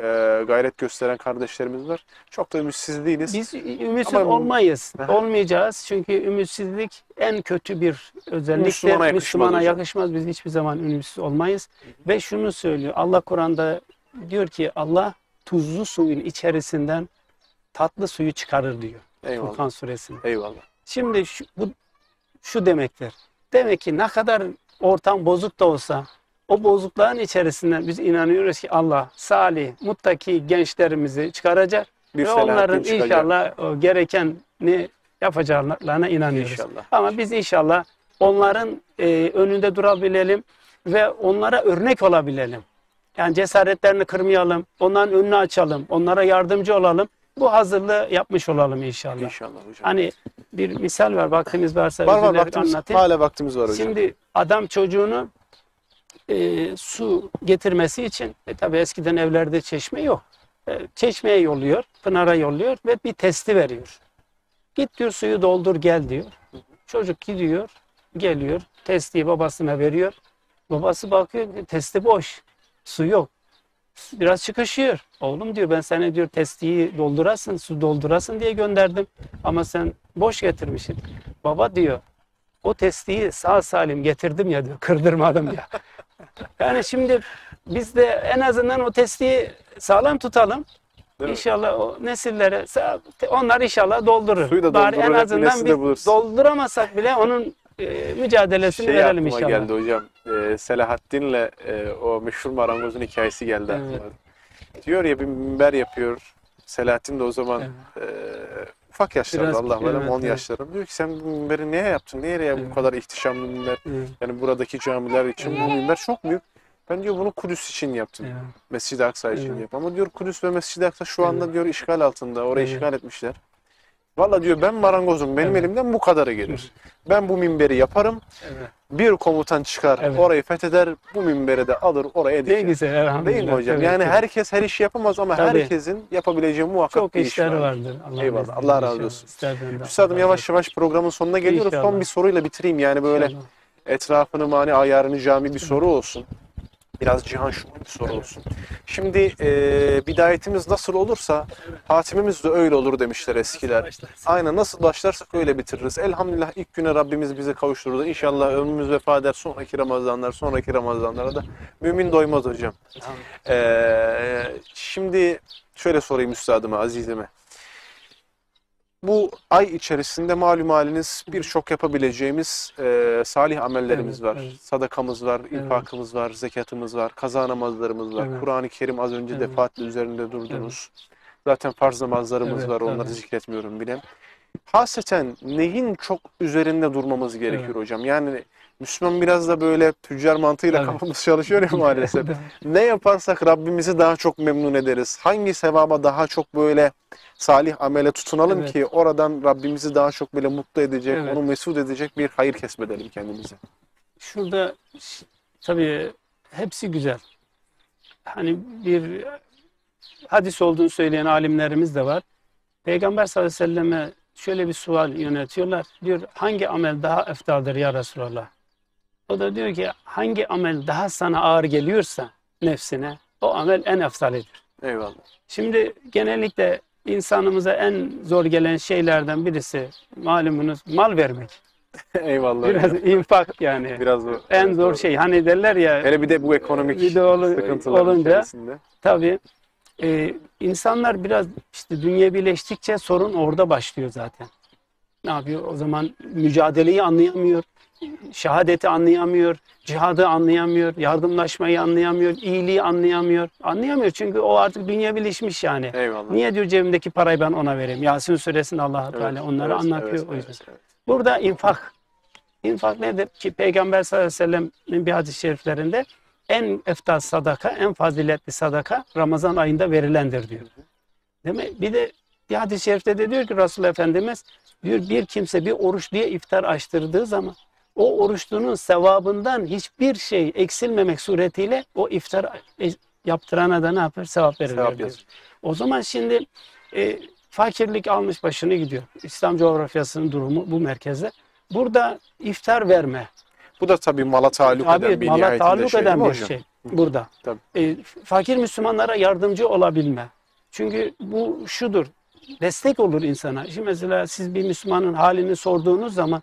gayret gösteren kardeşlerimiz var. Çok da ümitsiz değiliz. Biz ümitsiz Ama- olmayız. Aha. Olmayacağız. Çünkü ümitsizlik en kötü bir özelliktir. Müslümana yakışmaz Müslümana hocam. yakışmaz. Biz hiçbir zaman ümitsiz olmayız. Ve şunu söylüyor. Allah Kur'an'da diyor ki Allah tuzlu suyun içerisinden tatlı suyu çıkarır diyor. Eyvallah. Furkan suresinde. Eyvallah. Şimdi şu demektir. Demek ki ne kadar ortam bozuk da olsa o bozukluğun içerisinden biz inanıyoruz ki Allah salih, muttaki gençlerimizi çıkaracak Bir ve Selahattin onların çıkacak. inşallah o gerekeni yapacaklarına inanıyoruz. İnşallah. Ama biz inşallah onların önünde durabilelim ve onlara örnek olabilelim. Yani cesaretlerini kırmayalım, onların önünü açalım, onlara yardımcı olalım. Bu hazırlığı yapmış olalım inşallah. İnşallah hocam. Hani bir misal var, vaktiniz varsa var özür dilerim vaktimiz, anlatayım. hala vaktimiz var hocam. Şimdi adam çocuğunu su getirmesi için tabii eskiden evlerde çeşme yok. Çeşmeye yolluyor, pınara yolluyor ve bir testi veriyor. Git diyor suyu doldur gel diyor. Çocuk gidiyor, geliyor, testiyi babasına veriyor. Babası bakıyor, testi boş, su yok. Biraz çıkışıyor. Oğlum diyor, ben sana diyor testiyi doldurasın, su doldurasın diye gönderdim. Ama sen boş getirmişsin. Baba diyor, o testiyi sağ salim getirdim ya diyor, kırdırmadım ya. Yani şimdi biz de en azından o testiyi sağlam tutalım. Değil mi? İnşallah o nesillere, onlar inşallah doldurur. Suyu da Bari en dolduracak bir azından nesil de biz buluruz. dolduramasak bile onun mücadelesini Şey verelim aklıma inşallah. geldi hocam. Selahaddin'le o meşhur marangozun hikayesi geldi Evet. aklıma. Diyor ya, bir minber yapıyor. Selahaddin de o zaman ufak yaşlarda, Biraz Allah küçük, bilir, 10 evet. yaşlarında. Diyor ki sen bu minberi niye yaptın? Niye bu kadar ihtişamlı minber? Evet. Yani buradaki camiler için bu minber çok büyük. Ben diyor bunu Kudüs için yaptım. Evet. Mescid-i Aksa için Evet. yaptım. Ama diyor Kudüs ve Mescid-i Aksa şu anda Evet. diyor işgal altında. Orayı Evet. işgal etmişler. Valla diyor ben marangozum. Benim Evet. elimden bu kadarı gelir. Ben bu minberi yaparım. Evet. Bir komutan çıkar, Evet. orayı fetheder, bu minberi de alır, oraya Ne diker. güzel, elhamdülillah. Değil mi hocam? Evet, Yani evet. herkes her işi yapamaz ama Tabii. herkesin yapabileceği muhakkak Çok bir iş işleri var. vardır. Eyvallah, izniyle Allah razı inşallah. olsun. İsterden de Üstadım Allah yavaş razı yavaş programın sonuna geliyoruz. İnşallah. Son bir soruyla bitireyim. Yani böyle olsun. İnşallah. etrafını mani ayarını cami bir soru olsun. Biraz cihan şuuru bir soru olsun. Şimdi bidayetimiz nasıl olursa hatimimiz de öyle olur demişler eskiler. Aynen, nasıl başlarsak öyle bitiririz. Elhamdülillah ilk güne Rabbimiz bizi kavuşturdu. İnşallah ömrümüz vefa eder, sonraki Ramazanlara da mümin doymaz hocam. Şimdi şöyle sorayım üstadıma, azizime. Bu ay içerisinde malum haliniz birçok yapabileceğimiz salih amellerimiz Evet, var. evet. Sadakamız var, infakımız var, zekatımız var, kaza namazlarımız var. Evet. Kur'an-ı Kerim az önce Evet. defaatle üzerinde durdunuz. Zaten farz namazlarımız Evet, var, onları tabii. zikretmiyorum bile. Hasreten neyin çok üzerinde durmamız gerekiyor Evet. hocam? Yani Müslüman biraz da böyle tüccar mantığıyla Evet. kafamız çalışıyor ya maalesef. Ne yaparsak Rabbimizi daha çok memnun ederiz. Hangi sevaba daha çok böyle salih amele tutunalım Evet. ki oradan Rabbimizi daha çok böyle mutlu edecek, Evet. onu mesut edecek bir hayır kesbedelim kendimize. Şurada tabii hepsi güzel. Hani bir hadis olduğunu söyleyen alimlerimiz de var. Peygamber sallallahu aleyhi ve selleme şöyle bir sual yönetiyorlar. Diyor, hangi amel daha eftaldir ya Resulallah? O da diyor ki, hangi amel daha sana ağır geliyorsa nefsine, o amel en eftalidir. Eyvallah. Şimdi genellikle insanımıza en zor gelen şeylerden birisi malumunuz mal vermek. Eyvallah. Biraz infak yani. Biraz o, En evet, zor doğru. şey. Hani derler ya, Hele bir de bu ekonomik bir de sıkıntılar olunca içerisinde. tabii insanlar biraz işte dünyevileştikçe sorun orada başlıyor zaten. Ne yapıyor? O zaman mücadeleyi anlayamıyor, şehadeti anlayamıyor, cihadı anlayamıyor, yardımlaşmayı anlayamıyor, iyiliği anlayamıyor. Anlayamıyor çünkü o artık dünyevileşmiş yani. Eyvallah. Niye diyor cebimdeki parayı ben ona vereyim? Yasin suresinde Allah Evet, Teala onları evet, anlatıyor evet, o yüzden. evet. Burada infak. İnfak nedir? Ki Peygamber sallallahu aleyhi ve sellem'in bir hadis-i şeriflerinde en eftal sadaka, en faziletli sadaka Ramazan ayında verilendir diyor. Değil mi? Bir de bir hadis-i şerifte de diyor ki Resulullah Efendimiz diyor, bir kimse bir oruçluya iftar açtırdığı zaman o oruçlunun sevabından hiçbir şey eksilmemek suretiyle o iftar yaptırana da ne yapar? Sevap verilir Sevap diyor. yazıyor. O zaman şimdi fakirlik almış başını gidiyor. İslam coğrafyasının durumu bu merkezde. Burada iftar verme. Bu da tabii mala taalluk eden Tabii bir mala nihayetinde taalluk şey eden değil mi bir hocam? şey burada. Tabii. Fakir Müslümanlara yardımcı olabilme. Çünkü bu şudur. Destek olur insana. Şimdi mesela siz bir Müslümanın halini sorduğunuz zaman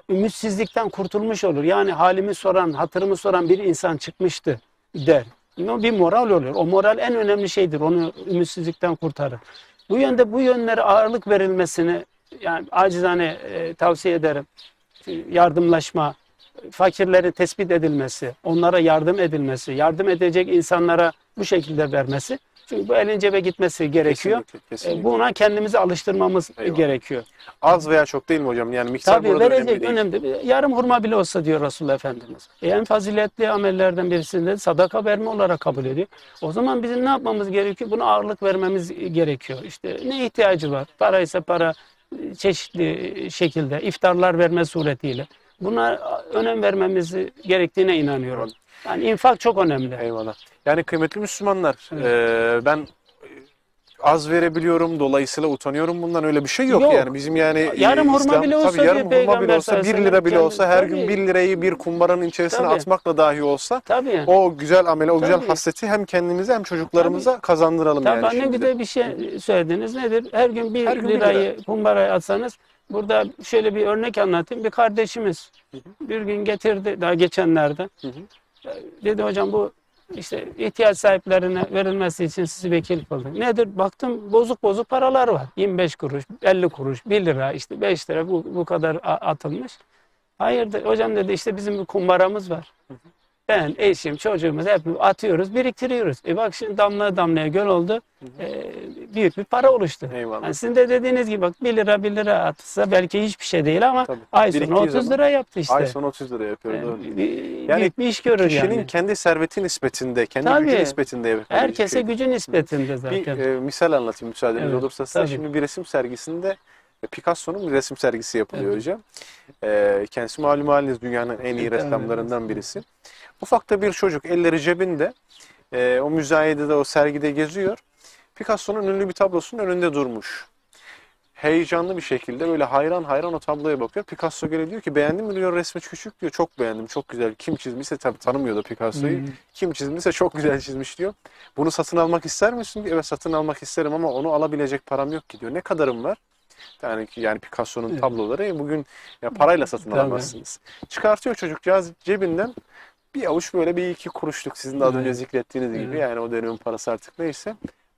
ümitsizlikten kurtulmuş olur. Yani halimi soran, hatırımı soran bir insan çıkmıştı der. O bir moral olur. O moral en önemli şeydir. Onu ümitsizlikten kurtarır. Bu yönlere ağırlık verilmesini yani acizane tavsiye ederim. Yardımlaşma, fakirlerin tespit edilmesi, onlara yardım edilmesi, yardım edecek insanlara bu şekilde vermesi. Çünkü bu elin cebe gitmesi gerekiyor. Kesinlikle, kesinlikle. Buna kendimizi alıştırmamız Eyvallah. gerekiyor. Az veya çok değil mi hocam? Yani miktar Tabii burada verecek önemli değil. önemli. Yarım hurma bile olsa diyor Resulullah Efendimiz. En faziletli amellerden birisinde sadaka verme olarak kabul ediyor. O zaman bizim ne yapmamız gerekiyor? Buna ağırlık vermemiz gerekiyor. İşte ne ihtiyacı var? Para ise para, çeşitli şekilde iftarlar verme suretiyle. Buna önem vermemiz gerektiğine inanıyorum. Yani infak çok önemli. Eyvallah. Yani kıymetli Müslümanlar, ben az verebiliyorum, dolayısıyla utanıyorum bundan, öyle bir şey yok, Yok. yani bizim yani Yarım hurma İslam, bile olsa tabii yarım diyor hurma bile Peygamber olsa, 1 sallallahu lira bile aleyhi ve olsa, her sellem. gün 1 lirayı bir kumbaranın içerisine Tabii. atmakla dahi olsa Tabii. o güzel amele, o güzel Tabii. hasreti hem kendimize hem çocuklarımıza kazandıralım Tabii yani ne şimdi. güzel bir şey söylediniz. Nedir? Her gün 1 Her gün 1 lirayı kumbaraya atsanız, burada şöyle bir örnek anlatayım. Bir kardeşimiz bir gün getirdi daha geçenlerde. Dedi hocam bu işte ihtiyaç sahiplerine verilmesi için sizi vekil kıldık. Nedir? Baktım bozuk bozuk paralar var. 25 kuruş, 50 kuruş, 1 lira, işte 5 lira bu kadar atılmış. Hayırdır hocam dedi, işte bizim bir kumbaramız var. Ben, eşim, çocuğumuz hep atıyoruz, biriktiriyoruz. Bak şimdi damla damlaya göl oldu. Büyük bir para oluştu. Eyvallah. Yani sizin de dediğiniz gibi bak 1 lira 1 lira atsa belki hiçbir şey değil ama Tabii. ay sonu Biriktiği 30 zaman lira yaptı işte. Ay sonu 30 lira yapıyor. Doğru. Yani Büyük bir iş görür Kişinin yani. kendi serveti nispetinde, kendi Tabii. gücü nispetinde yapabileceği Herkese şey. gücü nispetinde zaten. Bir misal anlatayım müsaadeniz Evet, olursa size. tabii. Şimdi bir resim sergisinde Picasso'nun bir resim sergisi yapılıyor Evet. hocam. Kendisi malum haliniz dünyanın en iyi Evet, ressamlarından birisi. Ufakta bir çocuk, elleri cebinde, o müzayedede, o sergide geziyor. Picasso'nun ünlü bir tablosunun önünde durmuş. Heyecanlı bir şekilde böyle hayran hayran o tabloya bakıyor. Picasso geliyor, diyor ki beğendin mi diyor, resmi küçük diyor, çok beğendim, çok güzel. Kim çizmişse, tabii tanımıyordu Picasso'yu. Kim çizmişse çok güzel çizmiş diyor. Bunu satın almak ister misin diyor. Evet satın almak isterim ama onu alabilecek param yok ki diyor. Ne kadarım var? Yani Picasso'nun tabloları bugün ya parayla satın Tabii. alamazsınız. Çıkartıyor çocukcağız cebinden bir avuç böyle 1-2 kuruşluk, sizin de az önce zikrettiğiniz gibi, yani o dönemin parası artık neyse.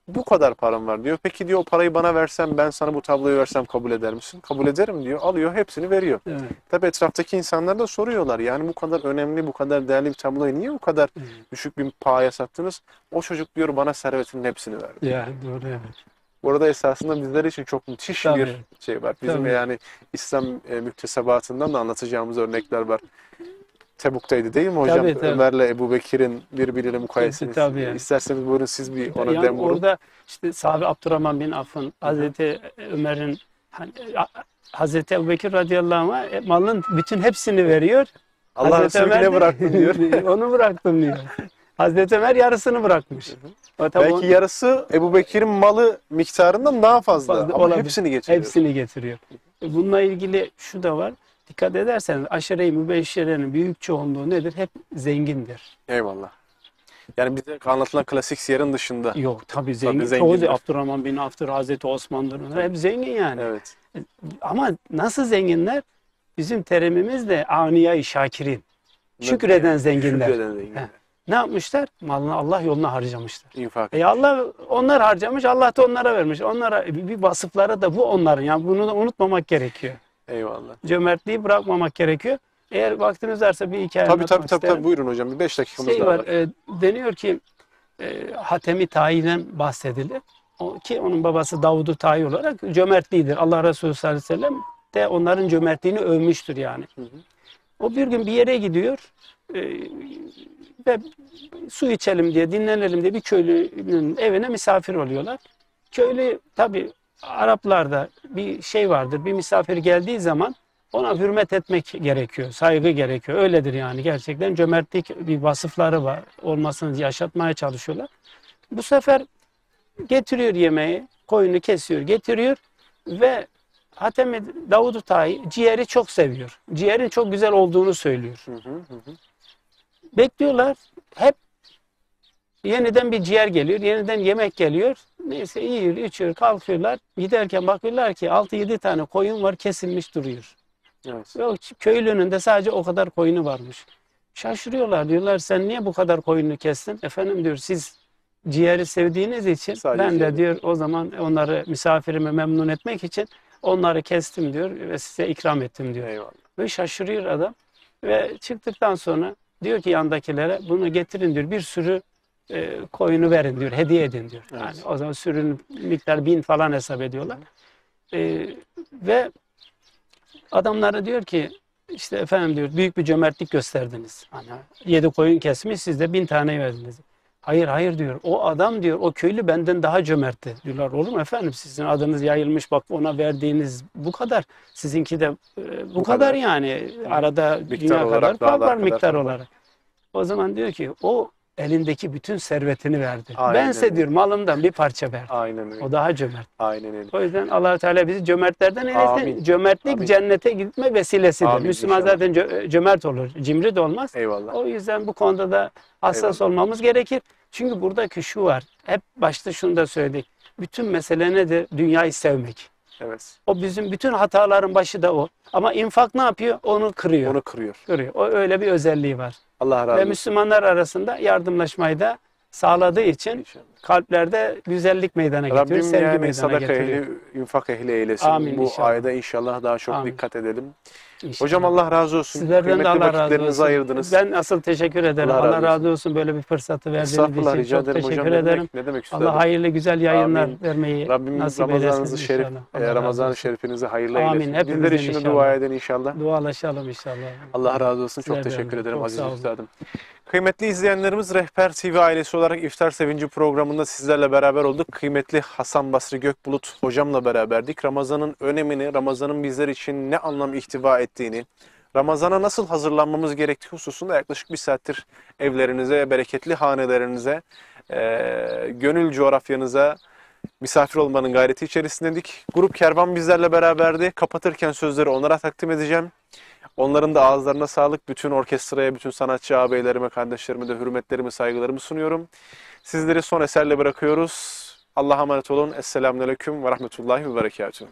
Bu kadar param var diyor. Peki diyor, o parayı bana versem, ben sana bu tabloyu versem kabul eder misin? Kabul ederim diyor. Alıyor, hepsini veriyor. Evet. Tabii etraftaki insanlar da soruyorlar. Yani bu kadar önemli, bu kadar değerli bir tabloyu niye bu kadar düşük bir pahaya sattınız? O çocuk diyor bana servetinin hepsini verdi. Ya doğru evet. Burada esasında bizler için çok müthiş Tabii. bir şey var. Bizim Tabii. yani İslam müktesebatından da anlatacağımız örnekler var. Tebuk'taydı değil mi hocam? Tabii, tabii. Ömer'le Ebu Bekir'in birbiriyle mukayeseniz. Tabii yani. İsterseniz buyurun siz bir ona Yani dem vurun. orada işte sahabe Abdurrahman bin Aff'ın, Hazreti Ömer'in, hani, Hazreti Ebubekir radıyallahu anh malın bütün hepsini veriyor. Allah Hazreti Resulü Ömer ne de- bıraktın diyor. Onu bıraktım diyor. Hazreti Ömer yarısını bırakmış. O tabii Belki yarısı Ebu Bekir'in malı miktarından daha fazla. Fazla Ama olabilir. hepsini getiriyor. hepsini getiriyor. Bununla ilgili şu da var. Dikkat ederseniz aşire-i mübeşşerenin büyük çoğunluğu nedir? Hep zengindir. Eyvallah. Yani bize anlatılan klasik siyerin dışında. Yok tabii zengin. zengindir. Çoğu Abdurrahman bin Aff'tır, Hazreti Osman'dır. Onlar hep zengin yani. Evet. Ama nasıl zenginler? Bizim terimimizde aniya-i şakirin. Şükreden zenginler. Şükreden zenginler. Heh. Ne yapmışlar? Malını Allah yoluna harcamışlar. İnfak. Allah onlar harcamış, Allah da onlara vermiş. Onlara bir vasıfları da bu onların. Yani bunu da unutmamak gerekiyor. Eyvallah. Cömertliği bırakmamak gerekiyor. Eğer vaktiniz varsa bir hikaye Tabii anlatmak isterim. buyurun hocam. Bir 5 dakikamız Şey daha var, var. deniyor ki Hatem-i Tayi'den bahsedilir. Ki onun babası Davud-u Tayi olarak cömertliğidir. Allah Resulü sallallahu aleyhi ve sellem de onların cömertliğini övmüştür yani. O bir gün bir yere gidiyor ve su içelim diye, dinlenelim diye bir köylünün evine misafir oluyorlar. Köylü tabii Araplarda bir şey vardır. Bir misafir geldiği zaman ona hürmet etmek gerekiyor, saygı gerekiyor. Öyledir yani, gerçekten cömertlik bir vasıfları var. Olmasını yaşatmaya çalışıyorlar. Bu sefer getiriyor yemeği, koyunu kesiyor, getiriyor ve Hatem-i Davud-u Tayi ciğeri çok seviyor. Ciğerin çok güzel olduğunu söylüyor. Bekliyorlar. Hep yeniden bir ciğer geliyor, yeniden yemek geliyor. Neyse yiyor, içiyor, kalkıyorlar. Giderken bakıyorlar ki 6-7 tane koyun var, kesilmiş duruyor. Evet. Yok, köylünün de sadece o kadar koyunu varmış. Şaşırıyorlar, diyorlar sen niye bu kadar koyunu kestin? Efendim diyor, siz ciğeri sevdiğiniz için Sadece ben de ciğeri. diyor o zaman onları, misafirimi memnun etmek için onları kestim diyor ve size ikram ettim diyor. Eyvallah. Ve şaşırıyor adam ve çıktıktan sonra diyor ki yandakilere bunu getirin diyor, bir sürü koyunu verin diyor, hediye edin diyor. Evet. Yani o zaman sürünün miktarı 1000 falan hesap ediyorlar. Ve adamlara diyor ki işte efendim diyor, büyük bir cömertlik gösterdiniz. Hani 7 koyun kesmiş, siz de 1000 tane verdiniz. Hayır hayır diyor. O adam diyor, o köylü benden daha cömertti. Diyorlar olur mu efendim, sizin adınız yayılmış, bak ona verdiğiniz bu kadar. Sizinki de bu kadar kadar. yani. Arada Miktar dünya olarak, kadar fark dağlar var kadar miktar fark var. olarak. O zaman diyor ki o elindeki bütün servetini verdi. Aynen Bense öyle. diyor malımdan bir parça verdi. Aynen öyle. O daha cömert. Aynen öyle. O yüzden Allah-u Teala bizi cömertlerden eylesin. Amin. Cömertlik Amin. cennete gitme vesilesidir. Amin, Müslüman inşallah. zaten cömert olur. Cimri de olmaz. Eyvallah. O yüzden bu konuda da hassas Eyvallah. olmamız gerekir. Çünkü buradaki şu var. Hep başta şunu da söyledik. Bütün mesele nedir? Dünyayı sevmek. Evet. O bizim bütün hataların başı da o. Ama infak ne yapıyor? Onu kırıyor. Onu kırıyor. Kırıyor. O öyle bir özelliği var. Allah razı Ve olsun. Müslümanlar arasında yardımlaşmayı da sağladığı için İnşallah. kalplerde güzellik meydana getiriyor, Rabbim sevgi yani meydana sadaka getiriyor. ehli, infak ehli eylesin. Amin Bu inşallah. ayda inşallah daha çok Amin. dikkat edelim. İnşallah. Hocam Allah razı olsun. Sizlerden de Kıymetli Allah razı vakitlerinizi olsun. ayırdınız. Ben asıl teşekkür ederim. Allah razı Allah razı olsun böyle bir fırsatı verdiğiniz Estağfurullah, için. rica Çok ederim teşekkür hocam. ederim. Ne demek üstadım? Allah hayırlı güzel yayınlar Amin. vermeyi Rabbim nasip Ramazanınızı eylesin şerif, inşallah. Allah razı Ramazan-ı olsun. şerifinizi hayırlı Amin. eylesin. Hepimizin Bizler için de inşallah. dua edin inşallah. Dualaşalım inşallah. Allah razı olsun. Çok Sizlerden teşekkür de. ederim Çok aziz sağ olun. üstadım. Kıymetli izleyenlerimiz, Rehber TV ailesi olarak İftar Sevinci programında sizlerle beraber olduk. Kıymetli Hasan Basri Gökbulut hocamla beraberdik. Ramazan'ın önemini, Ramazan'ın bizler için ne anlam ihtiva ettiğini, Ramazan'a nasıl hazırlanmamız gerektiği hususunda yaklaşık bir saattir evlerinize, bereketli hanelerinize, gönül coğrafyanıza misafir olmanın gayreti içerisindeydik. Grup Kervan bizlerle beraberdi. Kapatırken sözleri onlara takdim edeceğim. Onların da ağızlarına sağlık. Bütün orkestraya, bütün sanatçı ağabeylerime, kardeşlerime de hürmetlerimi, saygılarımı sunuyorum. Sizleri son eserle bırakıyoruz. Allah'a emanet olun. Esselamunaleyküm ve rahmetullahi ve berekatuhu.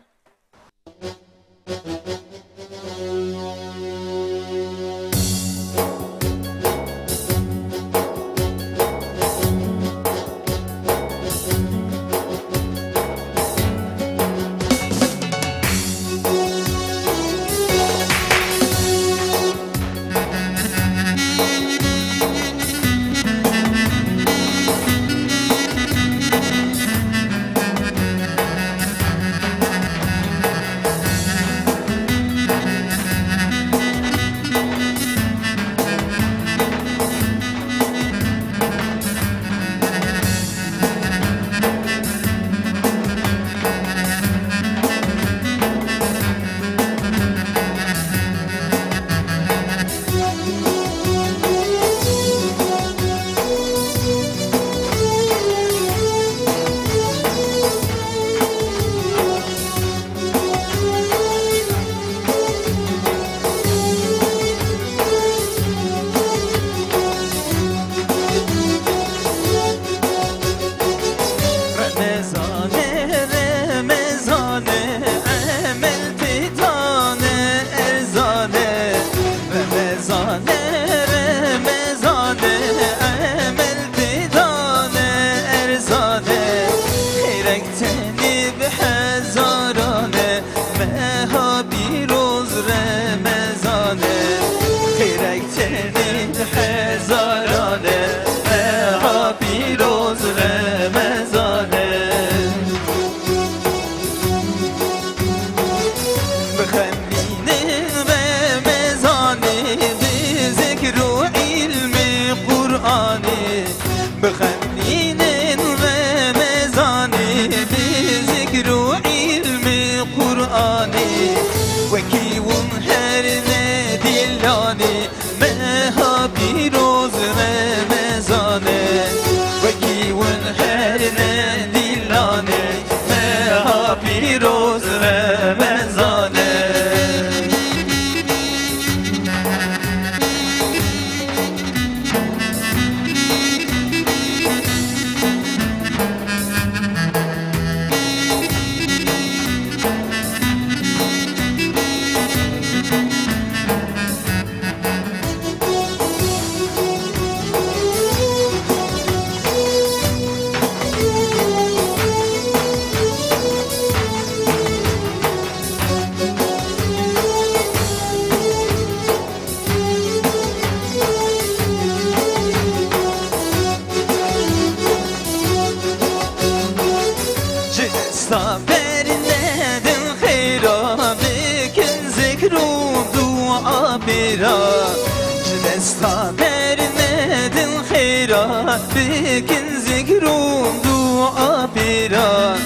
بكن ذكرون دعاء برا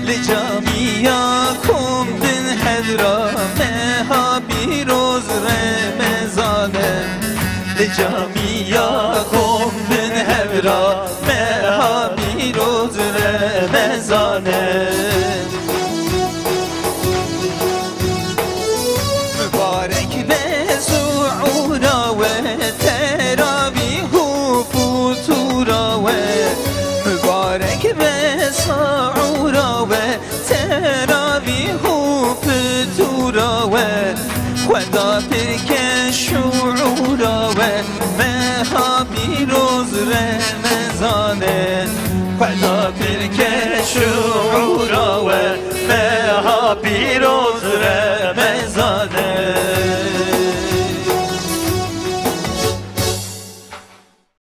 لجميعكم بالحضرة مها بروز رمضان لجميعكم بالحضرة خدا ترک شعورا و مها پیروز رمضانه خدا ترک شعورا و مها پیروز